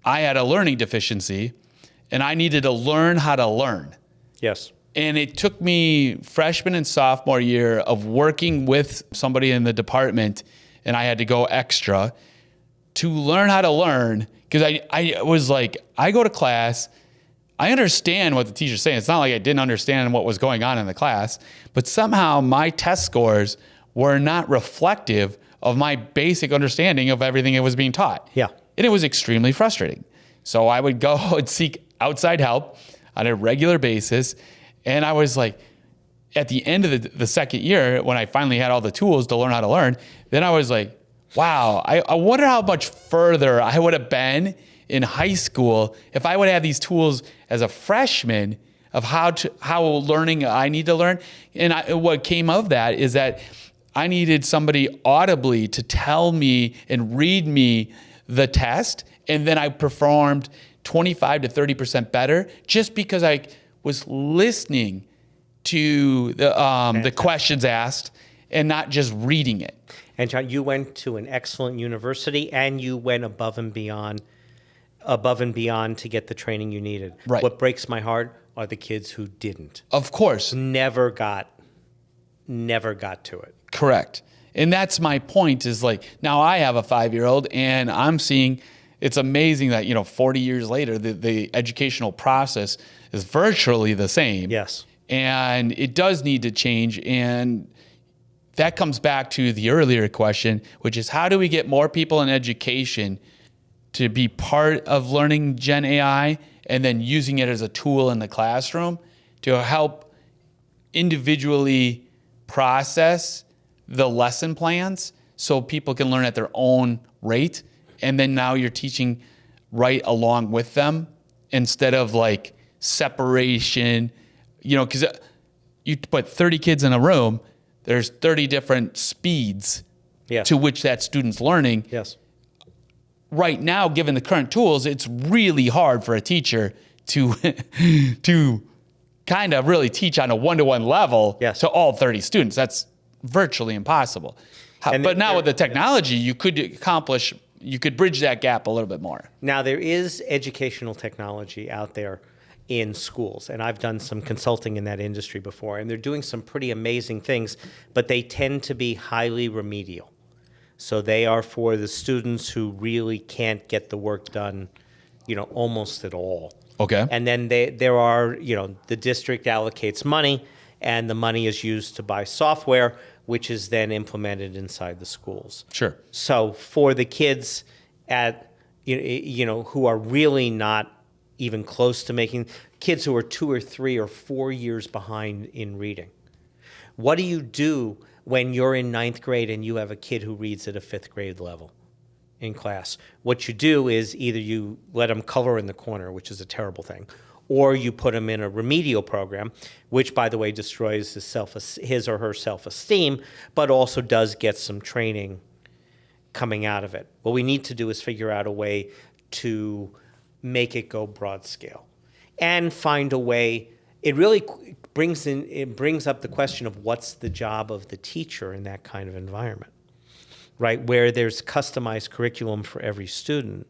I had a learning deficiency and I needed to learn how to learn.
Yes.
And it took me freshman and sophomore year of working with somebody in the department, and I had to go extra to learn how to learn, because I was like, I go to class, I understand what the teacher's saying. It's not like I didn't understand what was going on in the class, but somehow my test scores were not reflective of my basic understanding of everything that was being taught.
Yeah.
And it was extremely frustrating. So I would go and seek outside help on a regular basis. And I was like, at the end of the second year, when I finally had all the tools to learn how to learn, then I was like, wow, I wonder how much further I would have been in high school if I would have these tools as a freshman of how learning I need to learn. And what came of that is that I needed somebody audibly to tell me and read me the test, and then I performed 25 to 30% better just because I was listening to the questions asked and not just reading it.
And John, you went to an excellent university, and you went above and beyond to get the training you needed.
Right.
What breaks my heart are the kids who didn't.
Of course.
Never got to it.
Correct. And that's my point, is like, now I have a 5-year-old and I'm seeing, it's amazing that, 40 years later, the educational process is virtually the same.
Yes.
And it does need to change. And that comes back to the earlier question, which is, how do we get more people in education to be part of learning Gen AI and then using it as a tool in the classroom to help individually process the lesson plans so people can learn at their own rate. And then now you're teaching right along with them instead of like separation, because you put 30 kids in a room, there's 30 different speeds to which that student's learning.
Yes.
Right now, given the current tools, it's really hard for a teacher to kind of really teach on a one-to-one level to all 30 students. That's virtually impossible. But now with the technology, you could bridge that gap a little bit more.
Now, there is educational technology out there in schools, and I've done some consulting in that industry before, and they're doing some pretty amazing things, but they tend to be highly remedial. So they are for the students who really can't get the work done, almost at all.
Okay.
And then there are, the district allocates money, and the money is used to buy software, which is then implemented inside the schools.
Sure.
So for the kids who are really not even close to making, kids who are 2 or 3 or 4 years behind in reading, what do you do when you're in 9th grade and you have a kid who reads at a 5th grade level in class? What you do is either you let them color in the corner, which is a terrible thing, or you put them in a remedial program, which, by the way, destroys his or her self-esteem, but also does get some training coming out of it. What we need to do is figure out a way to make it go broad scale and find a way. It really brings up the question of what's the job of the teacher in that kind of environment, right? Where there's customized curriculum for every student.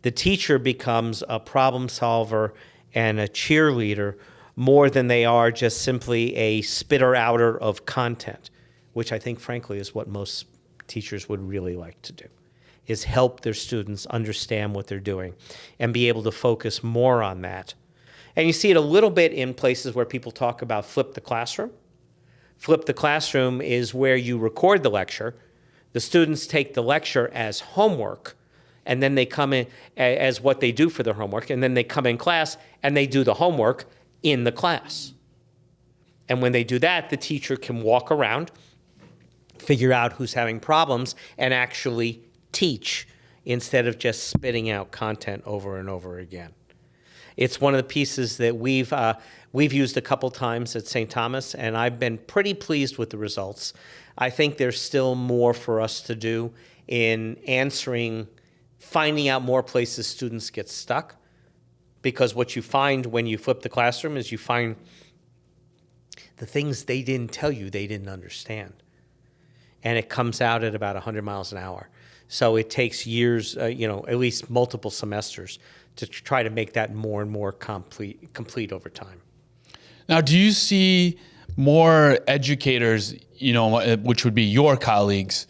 The teacher becomes a problem solver and a cheerleader more than they are just simply a spitter-outer of content, which I think, frankly, is what most teachers would really like to do, is help their students understand what they're doing and be able to focus more on that. And you see it a little bit in places where people talk about flip the classroom. Flip the classroom is where you record the lecture. The students take the lecture as homework, and then they come in as what they do for their homework, and then they come in class and they do the homework in the class. And when they do that, the teacher can walk around, figure out who's having problems, and actually teach instead of just spitting out content over and over again. It's one of the pieces that we've used a couple times at St. Thomas, and I've been pretty pleased with the results. I think there's still more for us to do in finding out more places students get stuck, because what you find when you flip the classroom is you find the things they didn't tell you they didn't understand. and it comes out at about 100 miles an hour. So it takes years, at least multiple semesters to try to make that more and more complete over time.
Now, do you see more educators, which would be your colleagues,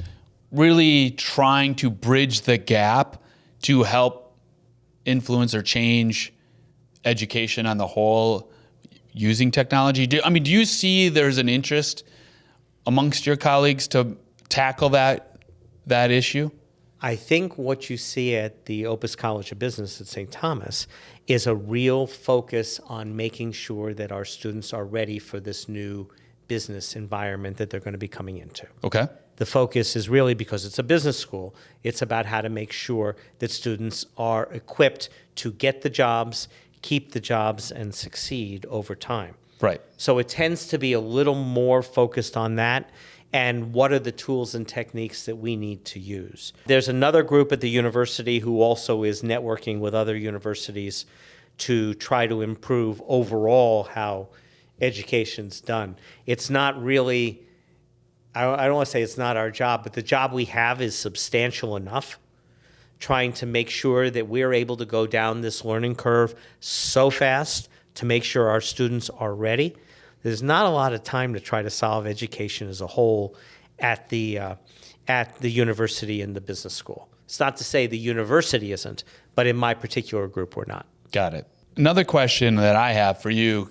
really trying to bridge the gap to help influence or change education on the whole using technology? Do you see there's an interest amongst your colleagues to tackle that issue?
I think what you see at the Opus College of Business at St. Thomas is a real focus on making sure that our students are ready for this new business environment that they're going to be coming into.
Okay.
The focus is really, because it's a business school, it's about how to make sure that students are equipped to get the jobs, keep the jobs, and succeed over time.
Right.
So it tends to be a little more focused on that and what are the tools and techniques that we need to use. There's another group at the university who also is networking with other universities to try to improve overall how education's done. It's not really, I don't want to say it's not our job, but the job we have is substantial enough, trying to make sure that we're able to go down this learning curve so fast to make sure our students are ready. There's not a lot of time to try to solve education as a whole at the university and the business school. It's not to say the university isn't, but in my particular group, we're not.
Got it. Another question that I have for you,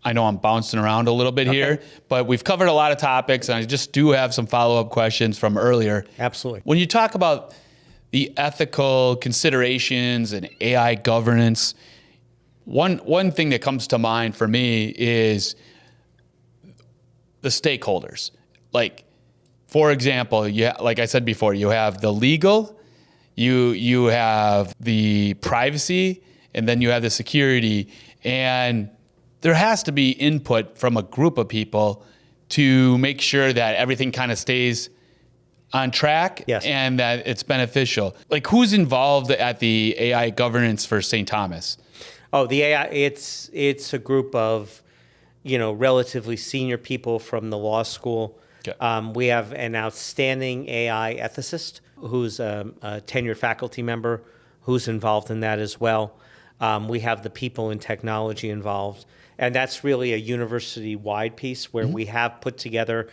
I know I'm bouncing around a little bit here, but we've covered a lot of topics, and I just do have some follow-up questions from earlier.
Absolutely.
When you talk about the ethical considerations and AI governance, one thing that comes to mind for me is the stakeholders. Like, for example, like I said before, you have the legal, you have the privacy, and then you have the security. And there has to be input from a group of people to make sure that everything kind of stays on track.
Yes.
And that it's beneficial. Like, who's involved at the AI governance for St. Thomas?
Oh, the AI, it's a group of relatively senior people from the law school. Okay. We have an outstanding AI ethicist who's a tenured faculty member who's involved in that as well. We have the people in technology involved. And that's really a university-wide piece where we have put together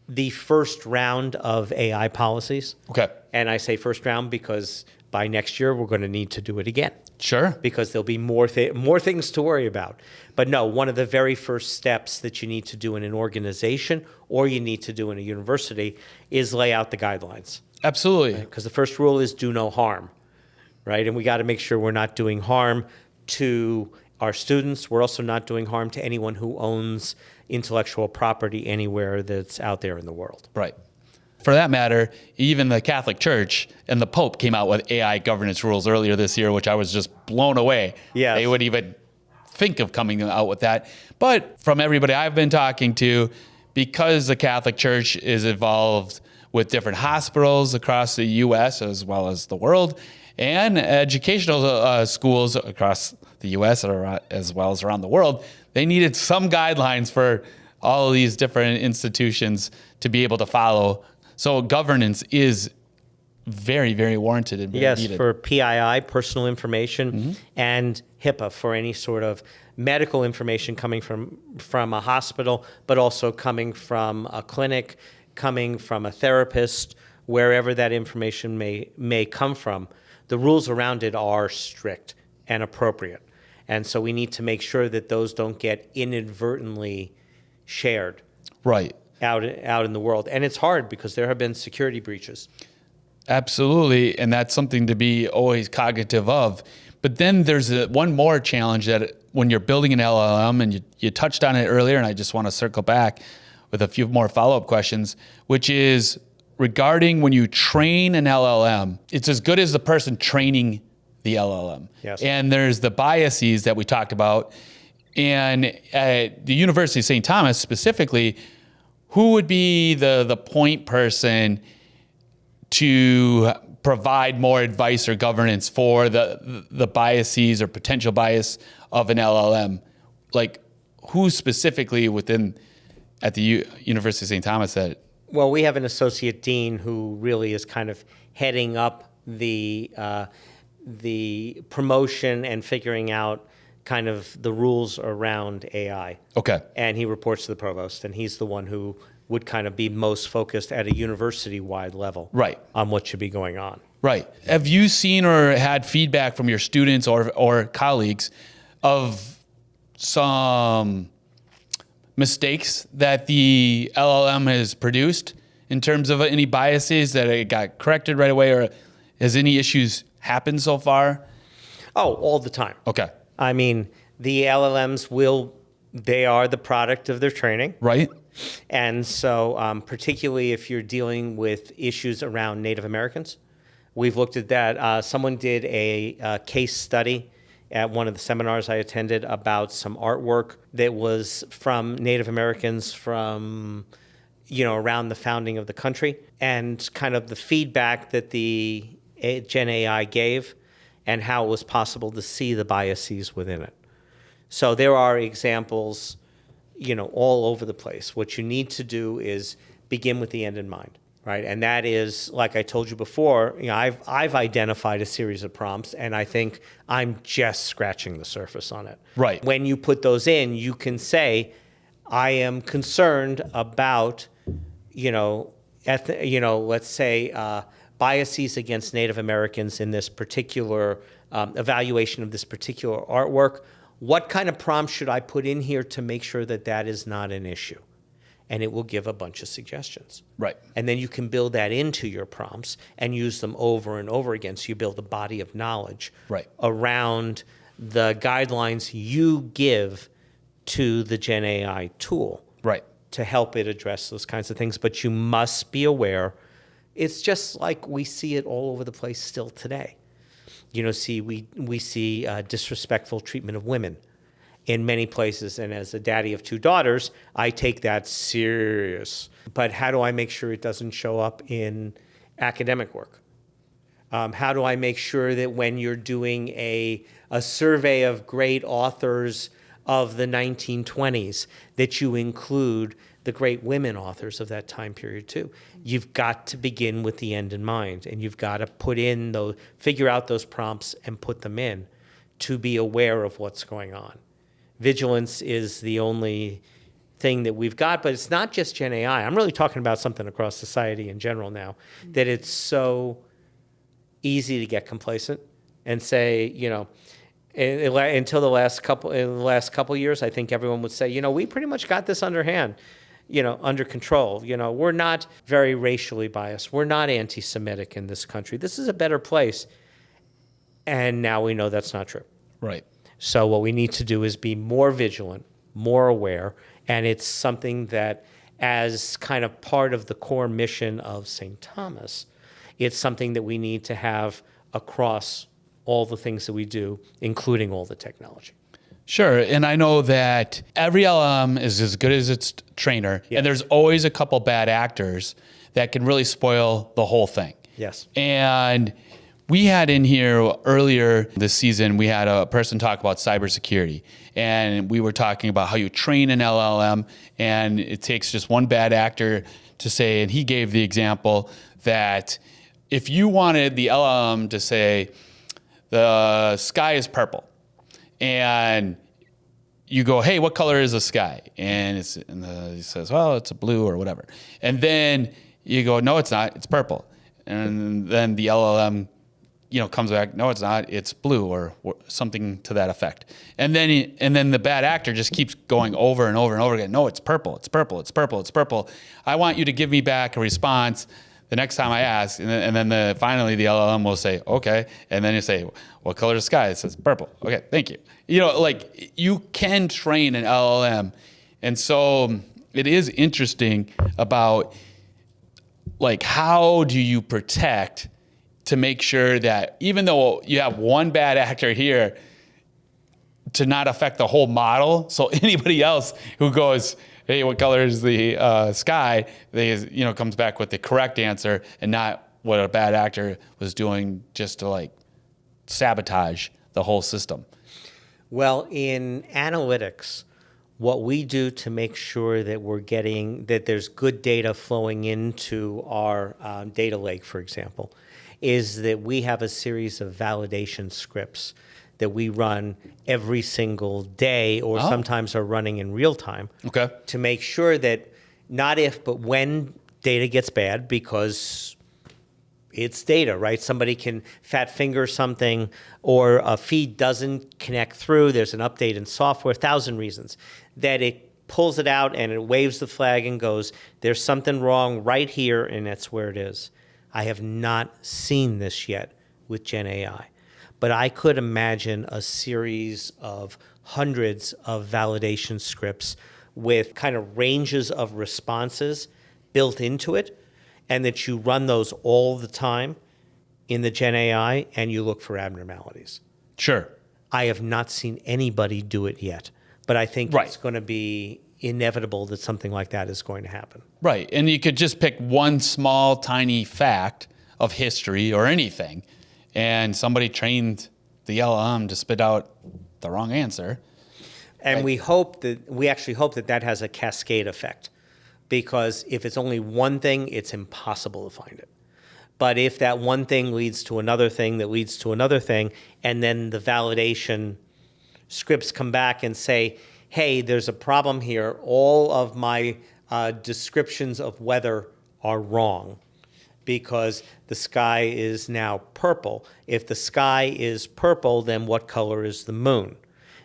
the first round of AI policies.
Okay.
And I say first round because by next year, we're going to need to do it again.
Sure.
Because there'll be more things to worry about. But no, one of the very first steps that you need to do in an organization or you need to do in a university is lay out the guidelines.
Absolutely.
Because the first rule is do no harm, right? And we got to make sure we're not doing harm to our students. We're also not doing harm to anyone who owns intellectual property anywhere that's out there in the world.
Right. For that matter, even the Catholic Church and the Pope came out with AI governance rules earlier this year, which I was just blown away.
Yes.
They would even think of coming out with that. But from everybody I've been talking to, because the Catholic Church is involved with different hospitals across the U.S. as well as the world, and educational schools across the U.S. as well as around the world, they needed some guidelines for all of these different institutions to be able to follow. So governance is very, very warranted and very needed.
For PII, personal information, and HIPAA for any sort of medical information coming from a hospital, but also coming from a clinic, coming from a therapist, wherever that information may come from. The rules around it are strict and appropriate. And so we need to make sure that those don't get inadvertently shared.
Right.
Out in the world. And it's hard because there have been security breaches.
Absolutely. And that's something to be always cognitive of. But then there's one more challenge that when you're building an LLM, and you touched on it earlier, and I just want to circle back with a few more follow-up questions, which is regarding when you train an LLM, it's as good as the person training the LLM.
Yes.
And there's the biases that we talked about. And at the University of St. Thomas specifically, who would be the point person to provide more advice or governance for the biases or potential bias of an LLM? Like, who specifically at the University of St. Thomas that
Well, we have an associate dean who really is kind of heading up the promotion and figuring out kind of the rules around AI.
Okay.
And he reports to the provost, and he's the one who would kind of be most focused at a university-wide level
Right.
on what should be going on.
Right. Have you seen or had feedback from your students or colleagues of some mistakes that the LLM has produced in terms of any biases that it got corrected right away, or has any issues happened so far?
Oh, all the time.
Okay.
I mean, the LLMs they are the product of their training.
Right.
And so particularly if you're dealing with issues around Native Americans, we've looked at that. Someone did a case study at one of the seminars I attended about some artwork that was from Native Americans from, around the founding of the country, and kind of the feedback that the Gen AI gave and how it was possible to see the biases within it. So there are examples, all over the place. What you need to do is begin with the end in mind, right? And that is, like I told you before, I've identified a series of prompts, and I think I'm just scratching the surface on it.
Right.
When you put those in, you can say, I am concerned about, let's say biases against Native Americans in this particular evaluation of this particular artwork. What kind of prompt should I put in here to make sure that that is not an issue? And it will give a bunch of suggestions.
Right.
And then you can build that into your prompts and use them over and over again. So you build a body of knowledge
Right.
around the guidelines you give to the Gen AI tool.
Right.
To help it address those kinds of things. But you must be aware, it's just like we see it all over the place still today. We see disrespectful treatment of women in many places. And as a daddy of 2 daughters, I take that serious. But how do I make sure it doesn't show up in academic work? How do I make sure that when you're doing a survey of great authors of the 1920s, that you include the great women authors of that time period too? You've got to begin with the end in mind, and you've got to figure out those prompts and put them in to be aware of what's going on. Vigilance is the only thing that we've got, but it's not just Gen AI. I'm really talking about something across society in general now, that it's so easy to get complacent and say, until the last couple years, I think everyone would say, we pretty much got this under control. We're not very racially biased. We're not anti-Semitic in this country. This is a better place. And now we know that's not true.
Right.
So what we need to do is be more vigilant, more aware, and it's something that, as kind of part of the core mission of St. Thomas, it's something that we need to have across all the things that we do, including all the technology.
Sure. And I know that every LLM is as good as its trainer,
Yeah.
and there's always a couple bad actors that can really spoil the whole thing.
Yes.
And we had in here earlier this season, we had a person talk about cybersecurity, and we were talking about how you train an LLM, and it takes just one bad actor to say, and he gave the example that if you wanted the LLM to say, the sky is purple, and you go, hey, what color is the sky? And he says, well, it's a blue or whatever. And then you go, no, it's not, it's purple. And then the LLM, comes back, no, it's not, it's blue or something to that effect. And then the bad actor just keeps going over and over and over again. No, it's purple, it's purple, it's purple, it's purple. I want you to give me back a response the next time I ask. And then finally the LLM will say, okay. And then you say, what color is the sky? It says purple. Okay, thank you. You can train an LLM. And so it is interesting about how do you protect to make sure that even though you have one bad actor here, to not affect the whole model. So anybody else who goes, hey, what color is the sky? They comes back with the correct answer and not what a bad actor was doing just to sabotage the whole system.
Well, in analytics, what we do to make sure that that there's good data flowing into our data lake, for example, is that we have a series of validation scripts that we run every single day, or sometimes are running in real time, to make sure that not if, but when data gets bad, because it's data, right? Somebody can fat finger something, or a feed doesn't connect through, there's an update in software, 1,000 reasons, that it pulls it out and it waves the flag and goes, there's something wrong right here, and that's where it is. I have not seen this yet with Gen AI, but I could imagine a series of hundreds of validation scripts with kind of ranges of responses built into it, and that you run those all the time in the Gen AI and you look for abnormalities.
Sure.
I have not seen anybody do it yet, but I think it's going to be inevitable that something like that is going to happen.
Right. And you could just pick one small, tiny fact of history or anything, and somebody trained the LLM to spit out the wrong answer.
And we actually hope that that has a cascade effect, because if it's only one thing, it's impossible to find it. But if that one thing leads to another thing that leads to another thing, and then the validation scripts come back and say, hey, there's a problem here, all of my descriptions of weather are wrong because the sky is now purple. If the sky is purple, then what color is the moon?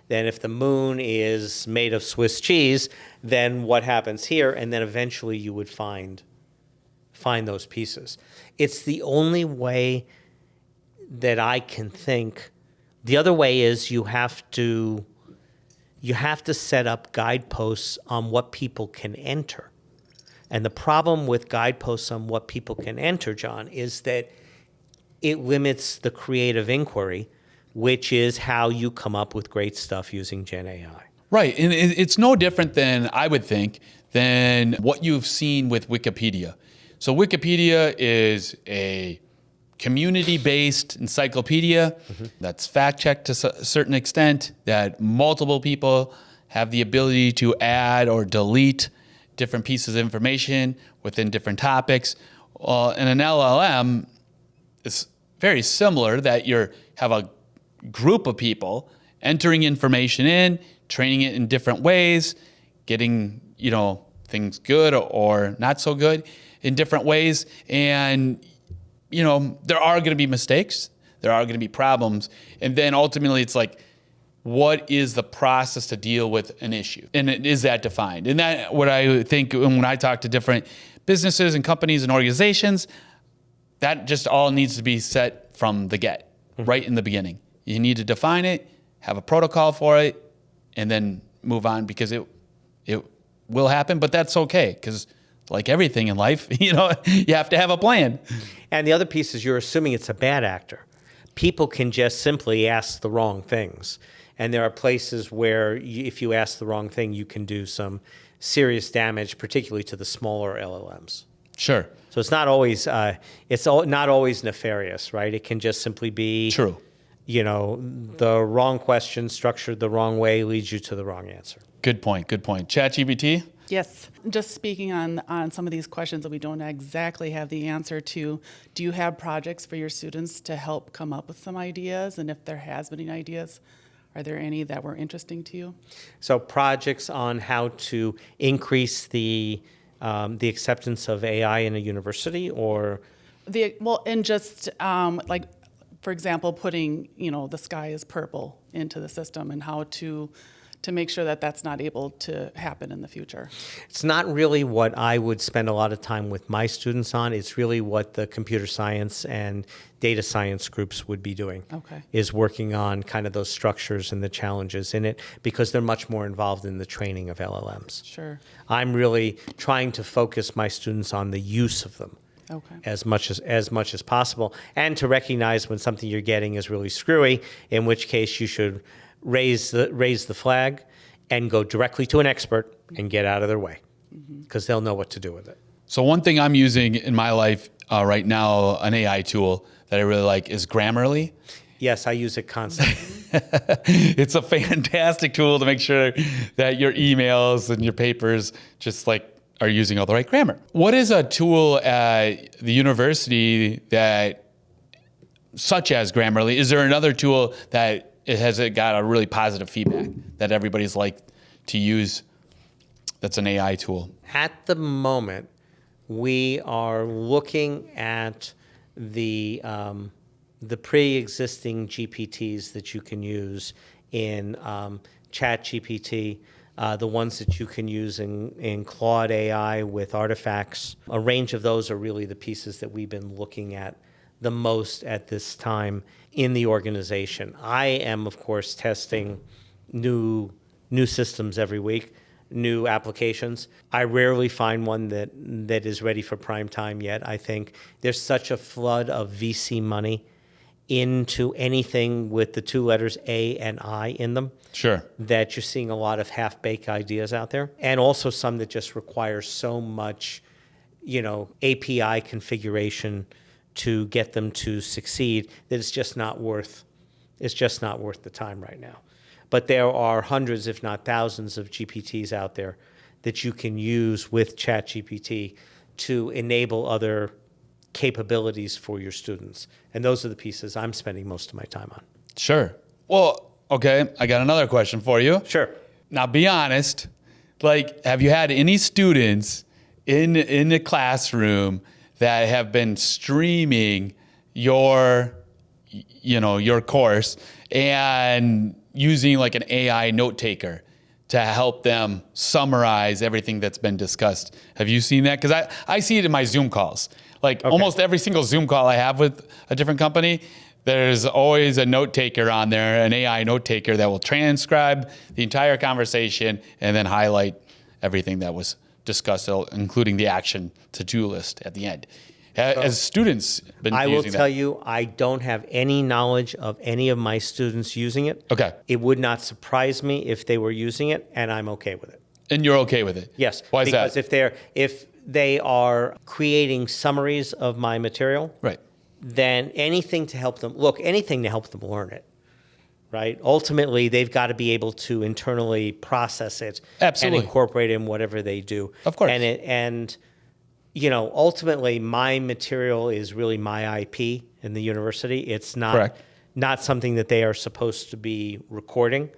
Then if the moon is made of Swiss cheese, then what happens here? And then eventually you would find those pieces. It's the only way that I can think. The other way is you have to set up guideposts on what people can enter. And the problem with guideposts on what people can enter, John, is that it limits the creative inquiry, which is how you come up with great stuff using Gen AI.
Right. And it's no different than, I would think, than what you've seen with Wikipedia. So Wikipedia is a community-based encyclopedia that's fact-checked to a certain extent, that multiple people have the ability to add or delete different pieces of information within different topics. And an LLM is very similar, that you have a group of people entering information in, training it in different ways, getting, things good or not so good in different ways. And, there are going to be mistakes. There are going to be problems. And then ultimately it's like, what is the process to deal with an issue? And is that defined? And that, what I think when I talk to different businesses and companies and organizations, that just all needs to be set from the get, right in the beginning. You need to define it, have a protocol for it, and then move on, because it will happen, but that's okay, because like everything in life, you have to have a plan.
And the other piece is you're assuming it's a bad actor. People can just simply ask the wrong things. And there are places where if you ask the wrong thing, you can do some serious damage, particularly to the smaller LLMs.
Sure.
So it's not always not always nefarious, right? It can just simply be
true.
The wrong question structured the wrong way leads you to the wrong answer.
Good point. ChatGPT?
Yes. Just speaking on some of these questions that we don't exactly have the answer to, do you have projects for your students to help come up with some ideas? And if there has been any ideas, are there any that were interesting to you? So
projects on how to increase the acceptance of AI in a university, or?
For example, putting, the sky is purple into the system, and how to make sure that that's not able to happen in the future.
It's not really what I would spend a lot of time with my students on. It's really what the computer science and data science groups would be doing.
Okay.
Is working on kind of those structures and the challenges in it, because they're much more involved in the training of LLMs.
Sure.
I'm really trying to focus my students on the use of them.
Okay.
As much as possible, and to recognize when something you're getting is really screwy, in which case you should raise the flag and go directly to an expert and get out of their way, because they'll know what to do with it.
So one thing I'm using in my life right now, an AI tool that I really like, is Grammarly.
Yes, I use it constantly.
It's a fantastic tool to make sure that your emails and your papers just like are using all the right grammar. What is a tool at the university that, such as Grammarly, is there another tool that it got a really positive feedback that everybody's like to use that's an AI tool?
At the moment, we are looking at the pre-existing GPTs that you can use in ChatGPT, the ones that you can use in Claude AI with artifacts. A range of those are really the pieces that we've been looking at the most at this time in the organization. I am, of course, testing new systems every week, new applications. I rarely find one that is ready for prime time yet. I think there's such a flood of VC money into anything with the two letters A and I in them.
Sure.
That you're seeing a lot of half-baked ideas out there, and also some that just require so much, API configuration to get them to succeed that it's just not worth the time right now. But there are hundreds, if not thousands, of GPTs out there that you can use with ChatGPT to enable other capabilities for your students. And those are the pieces I'm spending most of my time on.
Sure. Well, okay, I got another question for you.
Sure.
Now, be honest, have you had any students in the classroom that have been streaming your course and using like an AI note taker to help them summarize everything that's been discussed? Have you seen that? Because I see it in my Zoom calls. Almost every single Zoom call I have with a different company, there's always a note taker on there, an AI note taker that will transcribe the entire conversation and then highlight everything that was discussed, including the action to-do list at the end. As students been using that?
I will tell you, I don't have any knowledge of any of my students using it.
Okay.
It would not surprise me if they were using it, and I'm okay with it.
And you're okay with it?
Yes.
Why is that?
Because if they are creating summaries of my material,
right,
then anything to help them learn it, right? Ultimately, they've got to be able to internally process it.
Absolutely.
And incorporate it in whatever they do.
Of course.
And ultimately, my material is really my IP in the university. It's not something that they are supposed to be recording.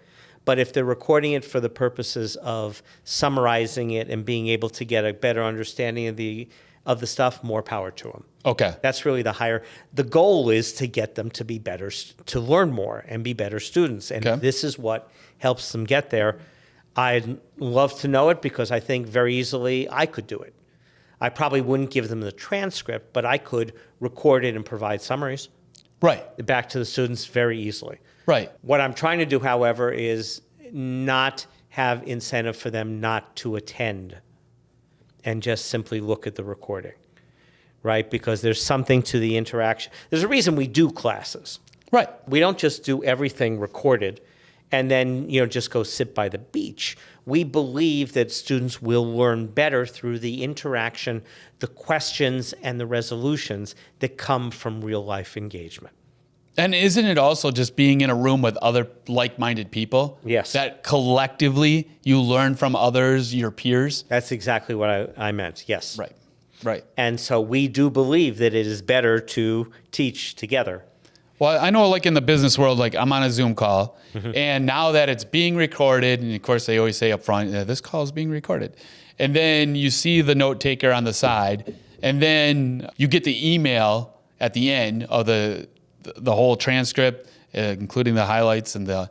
But if they're recording it for the purposes of summarizing it and being able to get a better understanding of the stuff, more power to them.
Okay.
That's really the goal is to get them to be better, to learn more and be better students. And This is what helps them get there. I'd love to know it because I think very easily I could do it. I probably wouldn't give them the transcript, but I could record it and provide summaries.
Right.
Back to the students very easily.
Right.
What I'm trying to do, however, is not have incentive for them not to attend and just simply look at the recording, right? Because there's something to the interaction. There's a reason we do classes.
Right.
We don't just do everything recorded and then just go sit by the beach. We believe that students will learn better through the interaction, the questions, and the resolutions that come from real life engagement.
And isn't it also just being in a room with other like-minded people?
Yes.
That collectively you learn from others, your peers?
That's exactly what I meant, yes.
Right.
And so we do believe that it is better to teach together.
Well, I know in the business world, I'm on a Zoom call, and now that it's being recorded, and of course they always say up front, this call is being recorded. And then you see the note taker on the side, and then you get the email at the end of the whole transcript, including the highlights and the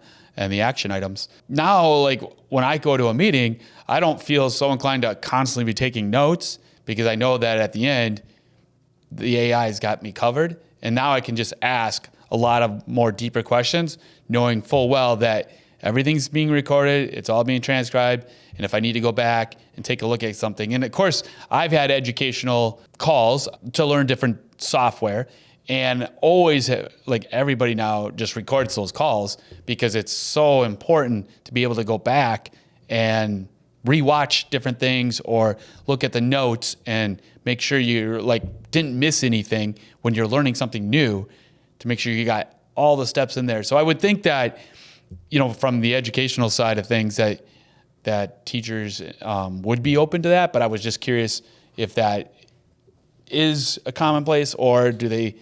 action items. Now, when I go to a meeting, I don't feel so inclined to constantly be taking notes because I know that at the end, the AI's got me covered. And now I can just ask a lot of more deeper questions, knowing full well that everything's being recorded, it's all being transcribed, and if I need to go back and take a look at something. And of course, I've had educational calls to learn different software, and always everybody now just records those calls because it's so important to be able to go back and rewatch different things or look at the notes and make sure you didn't miss anything when you're learning something new, to make sure you got all the steps in there. So I would think that, from the educational side of things, that teachers would be open to that. But I was just curious if that is a commonplace, or do they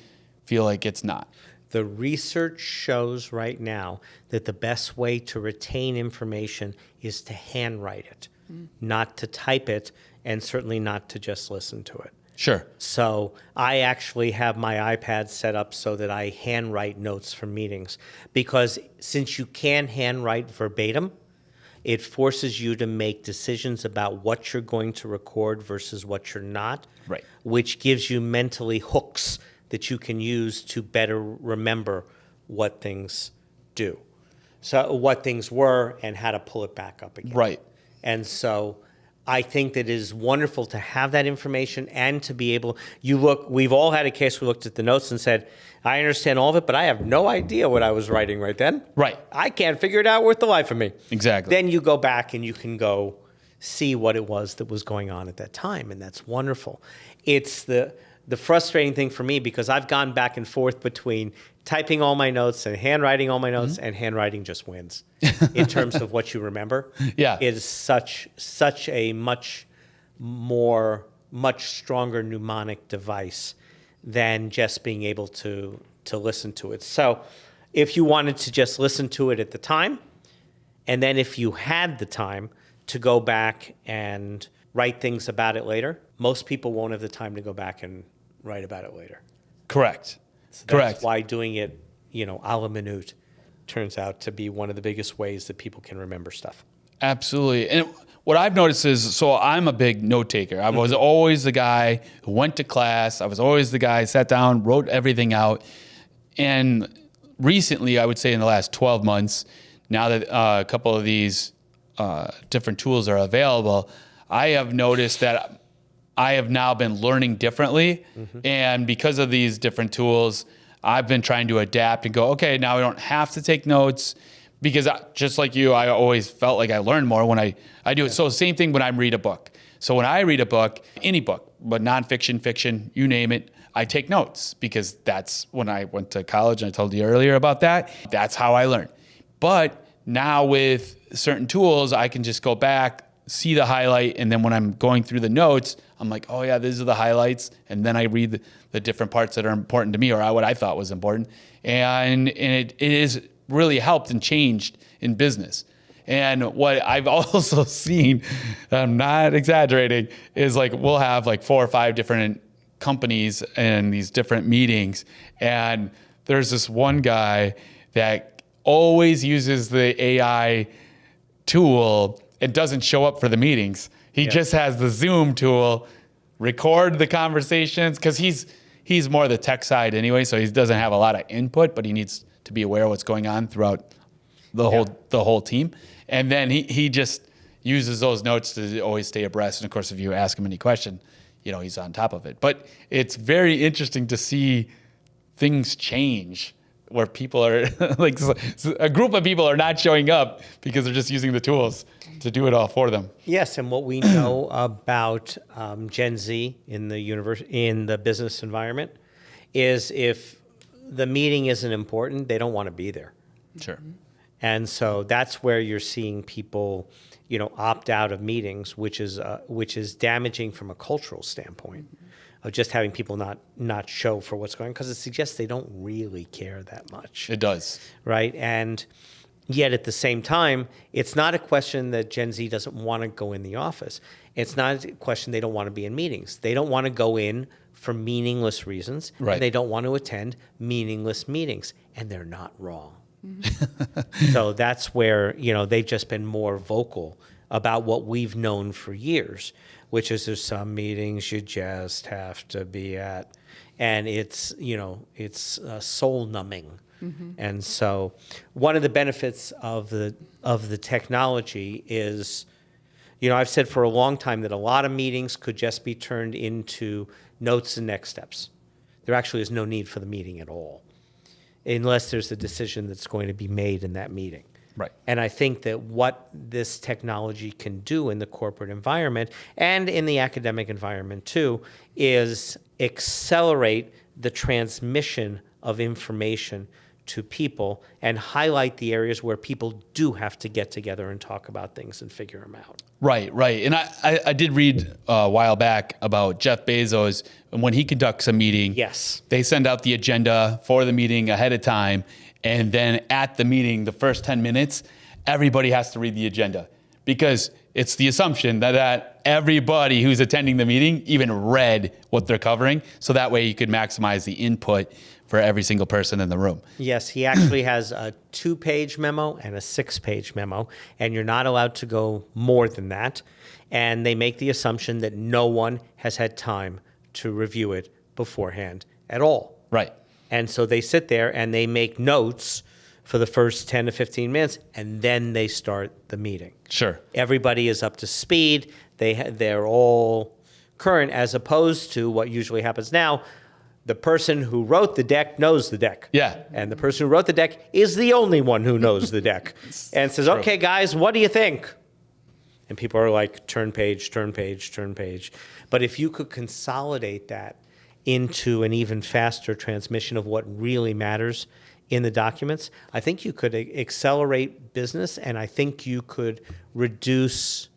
feel like it's not?
The research shows right now that the best way to retain information is to handwrite it, not to type it, and certainly not to just listen to it.
Sure.
So I actually have my iPad set up so that I handwrite notes from meetings, because since you can handwrite verbatim, it forces you to make decisions about what you're going to record versus what you're not,
Right.
which gives you mentally hooks that you can use to better remember what things do. So what things were and how to pull it back up again.
Right.
And so I think that it is wonderful to have that information and to be able, we've all had a case, we looked at the notes and said, I understand all of it, but I have no idea what I was writing right then.
Right.
I can't figure it out worth the life of me.
Exactly.
Then you go back and you can go see what it was that was going on at that time, and that's wonderful. It's the frustrating thing for me, because I've gone back and forth between typing all my notes and handwriting all my notes, and handwriting just wins in terms of what you remember.
Yeah.
It is such a much stronger mnemonic device than just being able to listen to it. So if you wanted to just listen to it at the time, and then if you had the time to go back and write things about it later, most people won't have the time to go back and write about it later.
Correct.
So
Correct.
that's why doing it, a la minute turns out to be one of the biggest ways that people can remember stuff.
Absolutely. And what I've noticed is, so I'm a big note taker. I was always the guy who went to class. I was always the guy who sat down, wrote everything out. And recently, I would say in the last 12 months, now that a couple of these different tools are available, I have noticed that I have now been learning differently. And because of these different tools, I've been trying to adapt and go, okay, now I don't have to take notes, because just like you, I always felt like I learned more when I do it. So same thing when I read a book. So when I read a book, any book, but nonfiction, fiction, you name it, I take notes, because that's when I went to college, and I told you earlier about that. That's how I learned. But now with certain tools, I can just go back, see the highlight, and then when I'm going through the notes, I'm like, oh yeah, these are the highlights, and then I read the different parts that are important to me, or what I thought was important, and it is really helped and changed in business. And what I've also seen, I'm not exaggerating, is like we'll have like 4 or 5 different companies in these different meetings, and there's this one guy that always uses the AI tool. It doesn't show up for the meetings. He just has the Zoom tool, record the conversations, because he's more the tech side anyway, so he doesn't have a lot of input, but he needs to be aware of what's going on throughout the whole team. And then he just uses those notes to always stay abreast. And of course, if you ask him any question, he's on top of it. But it's very interesting to see things change, where people are like a group of people are not showing up because they're just using the tools to do it all for them.
Yes, and what we know about Gen Z in the business environment is, if the meeting isn't important, they don't want to be there.
Sure.
And so that's where you're seeing people, opt out of meetings, which is damaging from a cultural standpoint, of just having people not show for what's going on, because it suggests they don't really care that much.
It does.
Right? And yet at the same time, it's not a question that Gen Z doesn't want to go in the office. It's not a question they don't want to be in meetings. They don't want to go in for meaningless reasons.
Right.
And they don't want to attend meaningless meetings. And they're not wrong. So that's where, they've just been more vocal about what we've known for years, which is there's some meetings you just have to be at. And it's soul numbing. And so one of the benefits of the technology is, I've said for a long time that a lot of meetings could just be turned into notes and next steps. There actually is no need for the meeting at all, unless there's a decision that's going to be made in that meeting.
Right.
And I think that what this technology can do in the corporate environment and in the academic environment too is accelerate the transmission of information to people and highlight the areas where people do have to get together and talk about things and figure them out.
Right, right. And I did read a while back about Jeff Bezos, and when he conducts a meeting,
Yes.
they send out the agenda for the meeting ahead of time. And then at the meeting, the first 10 minutes, everybody has to read the agenda, because it's the assumption that everybody who's attending the meeting even read what they're covering. So that way you could maximize the input for every single person in the room.
Yes, he actually has a 2-page memo and a 6-page memo, and you're not allowed to go more than that. And they make the assumption that no one has had time to review it beforehand at all.
Right.
And so they sit there and they make notes for the first 10 to 15 minutes, and then they start the meeting.
Sure.
Everybody is up to speed. They're all current, as opposed to what usually happens now. The person who wrote the deck knows the deck.
Yeah.
And the person who wrote the deck is the only one who knows the deck and says,
True.
okay, guys, what do you think? And people are like, turn page, turn page, turn page. But if you could consolidate that into an even faster transmission of what really matters in the documents, I think you could accelerate business, and I think you could reduce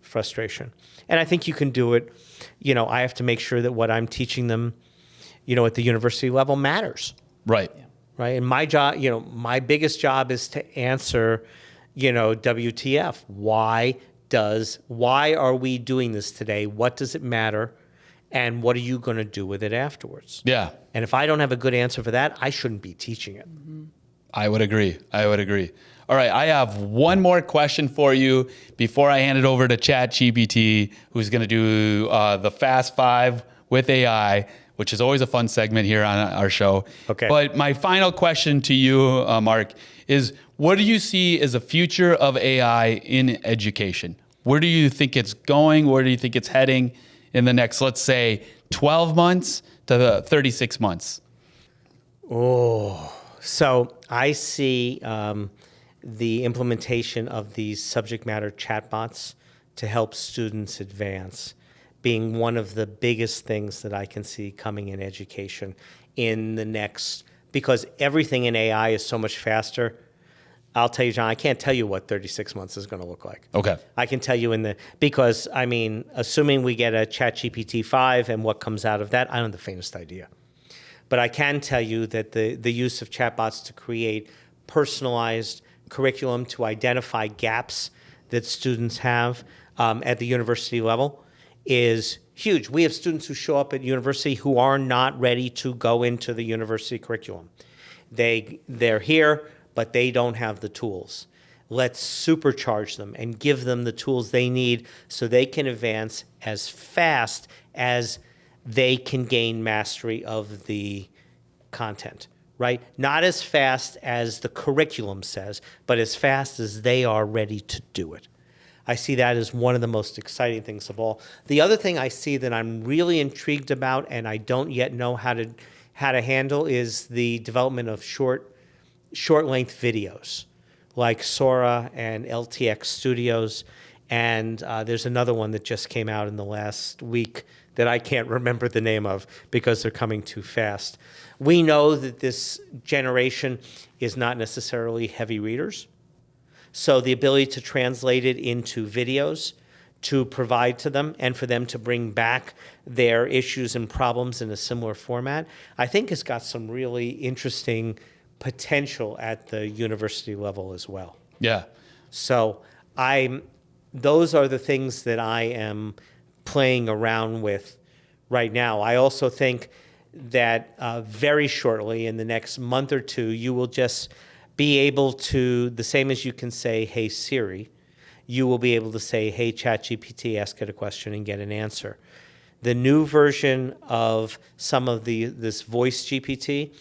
frustration. And I think you can do it. I have to make sure that what I'm teaching them, at the university level matters.
Right.
Right. And my job, my biggest job is to answer, WTF. Why are we doing this today? What does it matter? And what are you going to do with it afterwards?
Yeah.
And if I don't have a good answer for that, I shouldn't be teaching it.
I would agree. All right, I have one more question for you before I hand it over to ChatGPT, who's going to do the Fast 5 with AI, which is always a fun segment here on our show.
Okay.
But my final question to you, Mark, is what do you see as the future of AI in education? Where do you think it's going? Where do you think it's heading in the next, let's say, 12 months to the 36 months?
So I see the implementation of these subject matter chatbots to help students advance being one of the biggest things that I can see coming in education in the next, because everything in AI is so much faster. I'll tell you, John, I can't tell you what 36 months is going to look like.
Okay.
I can tell you because assuming we get a ChatGPT 5 and what comes out of that, I don't have the faintest idea. But I can tell you that the use of chatbots to create personalized curriculum to identify gaps that students have at the university level is huge. We have students who show up at university who are not ready to go into the university curriculum. They're here, but they don't have the tools. Let's supercharge them and give them the tools they need so they can advance as fast as they can gain mastery of the content, right? Not as fast as the curriculum says, but as fast as they are ready to do it. I see that as one of the most exciting things of all. The other thing I see that I'm really intrigued about and I don't yet know how to handle is the development of short-length videos like Sora and LTX Studios. And there's another one that just came out in the last week that I can't remember the name of because they're coming too fast. We know that this generation is not necessarily heavy readers. So the ability to translate it into videos to provide to them and for them to bring back their issues and problems in a similar format, I think has got some really interesting potential at the university level as well.
Yeah.
So those are the things that I am playing around with right now. I also think that very shortly, in the next month or two, you will just be able to, the same as you can say, hey Siri, you will be able to say, hey ChatGPT, ask it a question and get an answer. The new version of some of this voice GPT,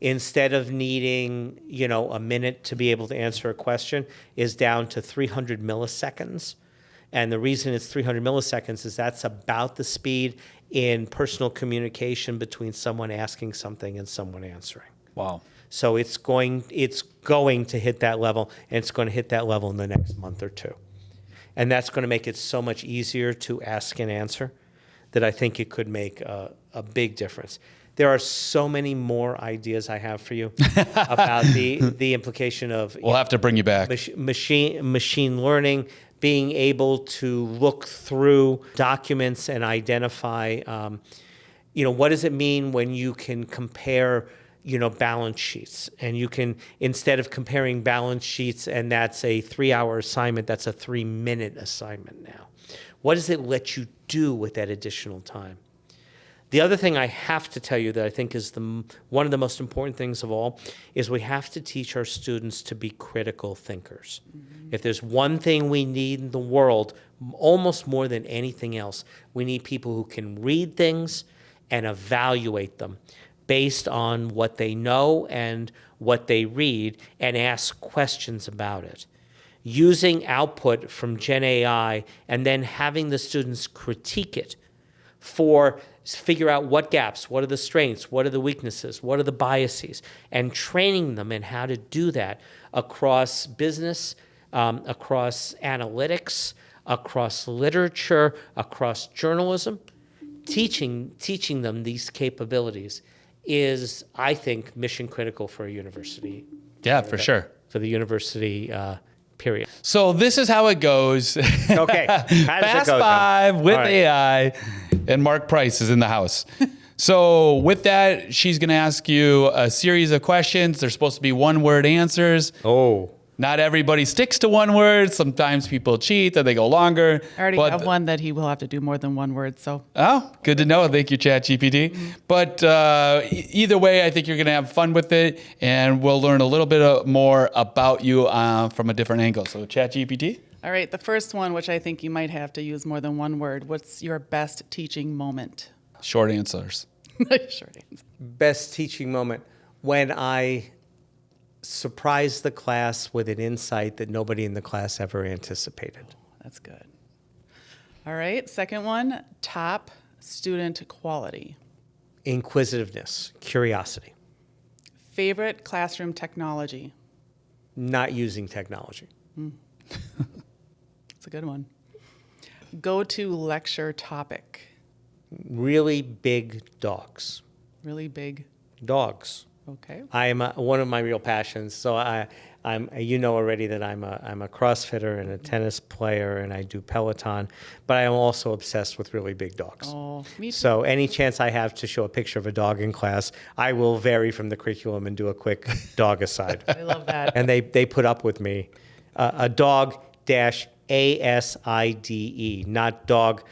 instead of needing, a minute to be able to answer a question, is down to 300 milliseconds. And the reason it's 300 milliseconds is that's about the speed in personal communication between someone asking something and someone answering.
Wow.
So it's going to hit that level, and it's going to hit that level in the next month or two. And that's going to make it so much easier to ask and answer that I think it could make a big difference. There are so many more ideas I have for you about the implication of
We'll have to bring you back.
machine learning, being able to look through documents and identify, what does it mean when you can compare, balance sheets, and you can, instead of comparing balance sheets and that's a 3-hour assignment, that's a 3-minute assignment now. What does it let you do with that additional time? The other thing I have to tell you that I think is one of the most important things of all is we have to teach our students to be critical thinkers. Mm-hmm. If there's one thing we need in the world, almost more than anything else, we need people who can read things and evaluate them based on what they know and what they read and ask questions about it. Using output from Gen AI and then having the students critique it figure out what gaps, what are the strengths, what are the weaknesses, what are the biases, and training them in how to do that across business, across analytics, across literature, across journalism. Teaching them these capabilities is, I think, mission critical for a university.
Yeah, for sure.
For the university period.
So this is how it goes.
Okay. How does
Fast
it go,
Five
Tom?
with
All right.
AI, and Mark Price is in the house. So with that, she's going to ask you a series of questions. They're supposed to be one-word answers.
Oh.
Not everybody sticks to one word. Sometimes people cheat and they go longer.
I already have one that he will have to do more than one word. So
Oh, good to know. Thank you, ChatGPT. But either way, I think you're going to have fun with it, and we'll learn a little bit more about you from a different angle. So ChatGPT?
all right, the first one, which I think you might have to use more than one word. What's your best teaching moment?
Short answers.
Short answer.
Best teaching moment when I surprised the class with an insight that nobody in the class ever anticipated.
That's good. All right, second one, top student quality.
Inquisitiveness, curiosity,
Favorite classroom technology.
not using technology.
That's a good one. Go-to lecture topic.
Really big dogs.
Really big.
Dogs.
Okay.
I am one of my real passions. So I'm already that I'm a CrossFitter and a tennis player, and I do Peloton. But I am also obsessed with really big dogs.
Oh, me too.
So any chance I have to show a picture of a dog in class, I will vary from the curriculum and do a quick dog aside.
I love that.
And they put up with me. A dog dash ASIDE, not dog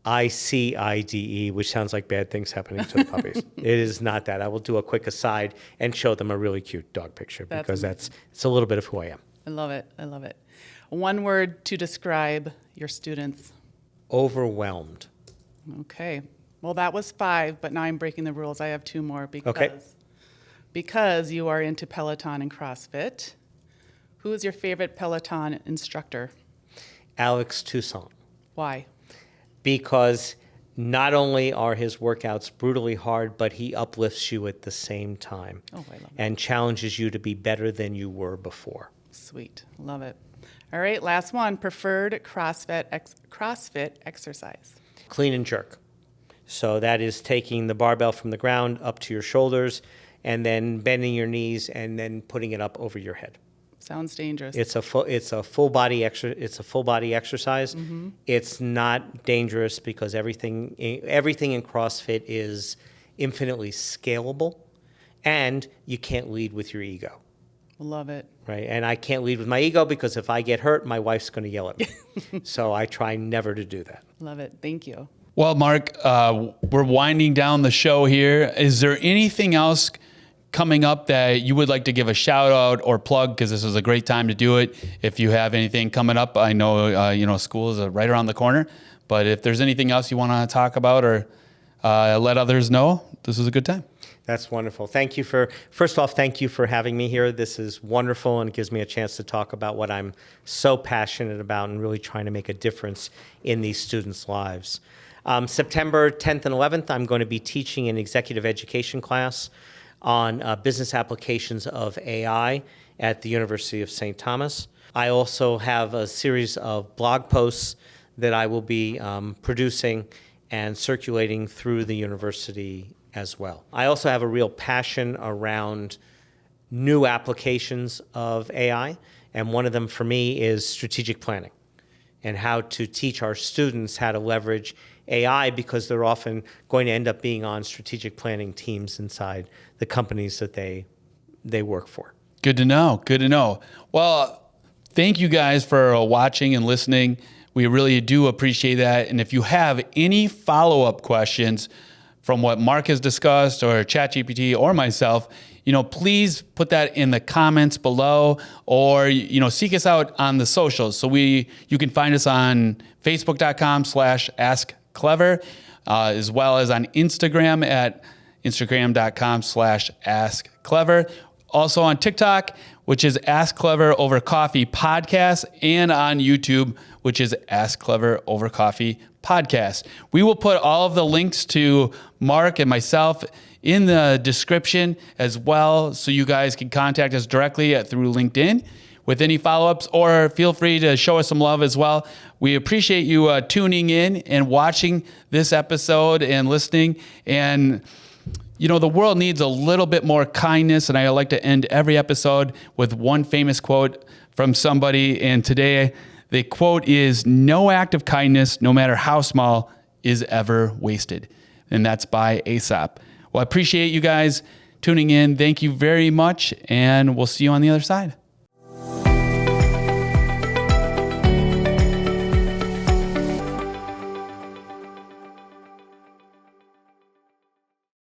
ICIDE, which sounds like bad things happening to the puppies. It is not that. I will do a quick aside and show them a really cute dog picture because it's a little bit of who I am.
I love it. I love it. One word to describe your students.
Overwhelmed.
Okay. Well, that was 5, but now I'm breaking the rules. I have 2 more
Okay.
because you are into Peloton and CrossFit. Who is your favorite Peloton instructor?
Alex Toussaint.
Why?
Because not only are his workouts brutally hard, but he uplifts you at the same time.
Oh, I love it.
And challenges you to be better than you were before.
Sweet. Love it. All right, last one. Preferred CrossFit exercise.
Clean and jerk. So that is taking the barbell from the ground up to your shoulders and then bending your knees and then putting it up over your head.
Sounds dangerous.
It's a full body exercise.
Mm-hmm.
It's not dangerous because everything in CrossFit is infinitely scalable, and you can't lead with your ego.
Love it.
Right? And I can't lead with my ego because if I get hurt, my wife's going to yell at me. So I try never to do that.
Love it. Thank you.
Well, Mark, we're winding down the show here. Is there anything else coming up that you would like to give a shout out or plug? Because this is a great time to do it. If you have anything coming up, I know school is right around the corner. But if there's anything else you want to talk about or let others know, this is a good time.
That's wonderful. First off, thank you for having me here. This is wonderful and it gives me a chance to talk about what I'm so passionate about and really trying to make a difference in these students' lives. September 10th and 11th, I'm going to be teaching an executive education class on business applications of AI at the University of St. Thomas. I also have a series of blog posts that I will be producing and circulating through the university as well. I also have a real passion around new applications of AI, and one of them for me is strategic planning and how to teach our students how to leverage AI, because they're often going to end up being on strategic planning teams inside the companies that they work for.
Good to know. Good to know. Well, thank you guys for watching and listening. We really do appreciate that. And if you have any follow-up questions from what Mark has discussed, or ChatGPT, or myself, please put that in the comments below, or, seek us out on the socials. So you can find us on facebook.com/askClever, as well as on Instagram at instagram.com/askClever. Also on TikTok, which is askClever-Over-Coffee-Podcast, and on YouTube, which is askClever-Over-Coffee-Podcast. We will put all of the links to Mark and myself in the description as well, so you guys can contact us directly through LinkedIn with any follow-ups, or feel free to show us some love as well. We appreciate you tuning in and watching this episode and listening. And the world needs a little bit more kindness, and I like to end every episode with one famous quote from somebody. And today, the quote is, "No act of kindness, no matter how small, is ever wasted." And that's by Aesop. Well, I appreciate you guys tuning in. Thank you very much, and we'll see you on the other side.